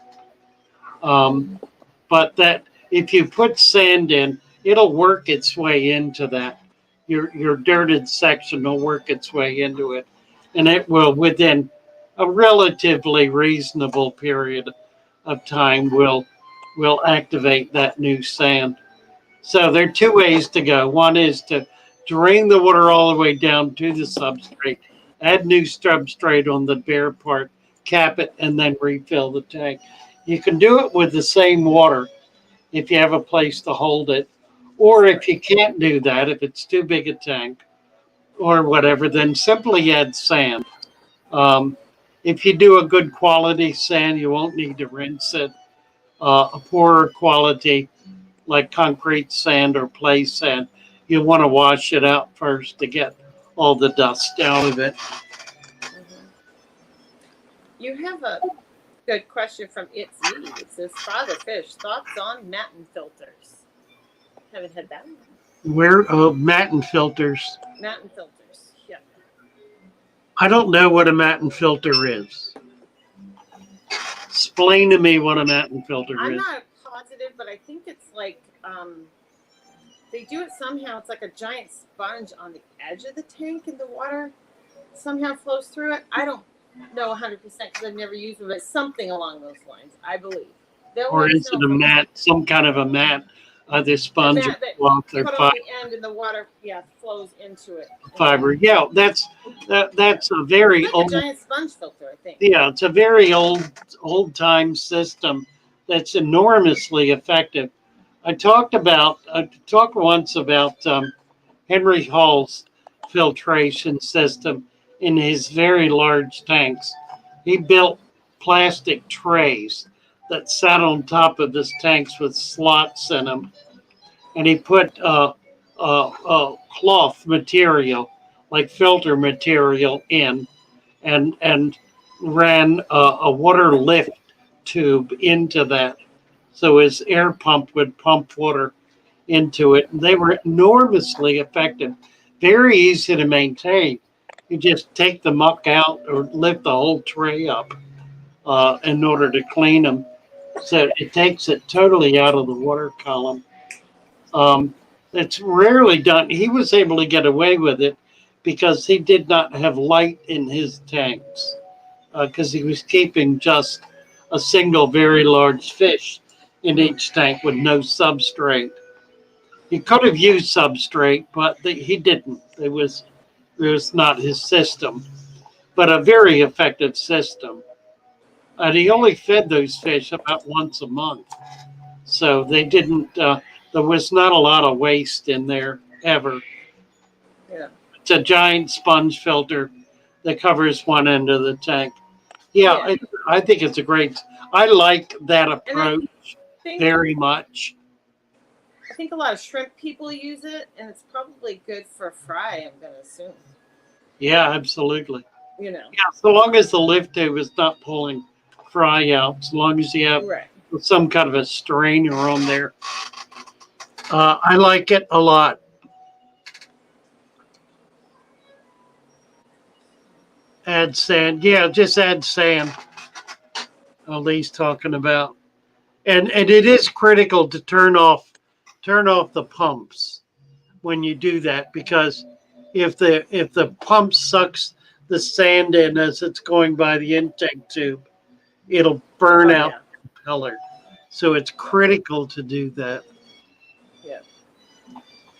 But that if you put sand in, it'll work its way into that. Your dirted section will work its way into it, and it will, within a relatively reasonable period of time, will activate that new sand. So there are two ways to go. One is to drain the water all the way down to the substrate, add new substrate on the bare part, cap it, and then refill the tank. You can do it with the same water if you have a place to hold it. Or if you can't do that, if it's too big a tank or whatever, then simply add sand. If you do a good quality sand, you won't need to rinse it. A poorer quality, like concrete sand or play sand, you want to wash it out first to get all the dust out of it. You have a good question from It's Me. It says, Father Fish, thoughts on matin filters? Haven't had that one. Where matin filters? Matin filters, yeah. I don't know what a matin filter is. Explain to me what a matin filter I'm is. not positive, but I think it's like they do it somehow. It's like a giant sponge on the edge of the tank, and the water somehow flows through it. I don't know 100% because I've never used it, but it's something along those lines, I believe. They'll Or let us is it know a if mat, some kind of a mat, either sponge or mat that cloth put or on fiber? the end, and the water, flows into it. Fiber. Yeah, that's a very It's like old. a giant sponge filter, I think. Yeah, it's a very old time system that's enormously effective. I talked once about Henry Hall's filtration system in his very large tanks. He built plastic trays that sat on top of his tanks with slots in them, and he put cloth material, like filter material, in, and ran a water lift tube into that, so his air pump would pump water into it. They were enormously effective, very easy to maintain. You just take the muck out or lift the whole tray up in order to clean them. So it takes it totally out of the water column. It's rarely done. He was able to get away with it because he did not have light in his tanks, because he was keeping just a single very large fish in each tank with no substrate. He could have used substrate, but he didn't. It was not his system, but a very effective system. And he only fed those fish about once a month, so they didn't. There was not a lot of waste in there ever. Yeah. It's a giant sponge filter that covers one end of the tank. Yeah, I think it's a great. I like that approach very much. I think a lot of shrimp people use it, and it's probably good for fry, I'm going to assume. Yeah, absolutely. You know. Yeah, so long as the lift tube is not pulling fry out, as long as you have some kind of a strainer on there. I like it a lot. Add sand. Yeah, just add sand. Lee's talking about, and it is critical to turn off the pumps when you do that, because if the pump sucks the sand in as it's going by the intake tube, it'll burn out the impeller. So it's critical to do that. Yeah.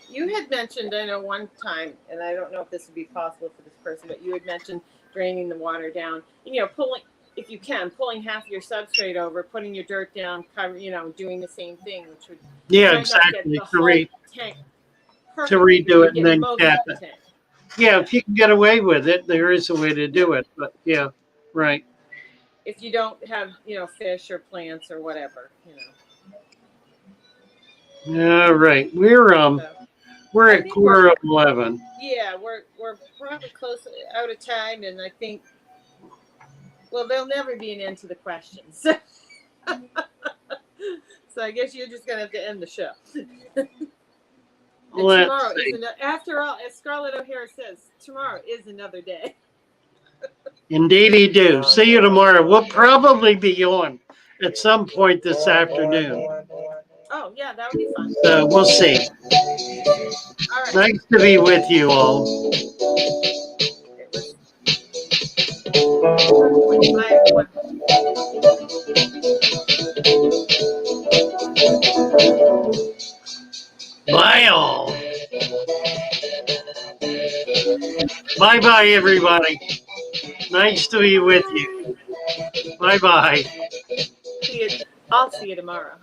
You had mentioned, I know one time, and I don't know if this would be possible for this person, but you had mentioned draining the water down. You know, pulling, if you can, pulling half your substrate over, putting your dirt down, cover, you know, doing the same thing, which would Exactly. Tank to redo it and then most cap of it. the tank. Yeah, if you can get away with it, there is a way to do it. But yeah, right. If you don't have, you know, fish or plants or whatever, you know. All right. We're at 11:15. Yeah, we're probably close out of time, and I think, well, there'll never be an end to the questions. So I guess you're just gonna have to end the show. Tomorrow is after all, as Scarlett O'Hara says, tomorrow is another day. Indeedy do. See you tomorrow. We'll probably be on at some point this afternoon. Oh yeah, that would be fun. So we'll see. All right. Nice to be with you all. Bye all. Bye bye everybody. Nice to be with you. Bye bye. I'll see you tomorrow.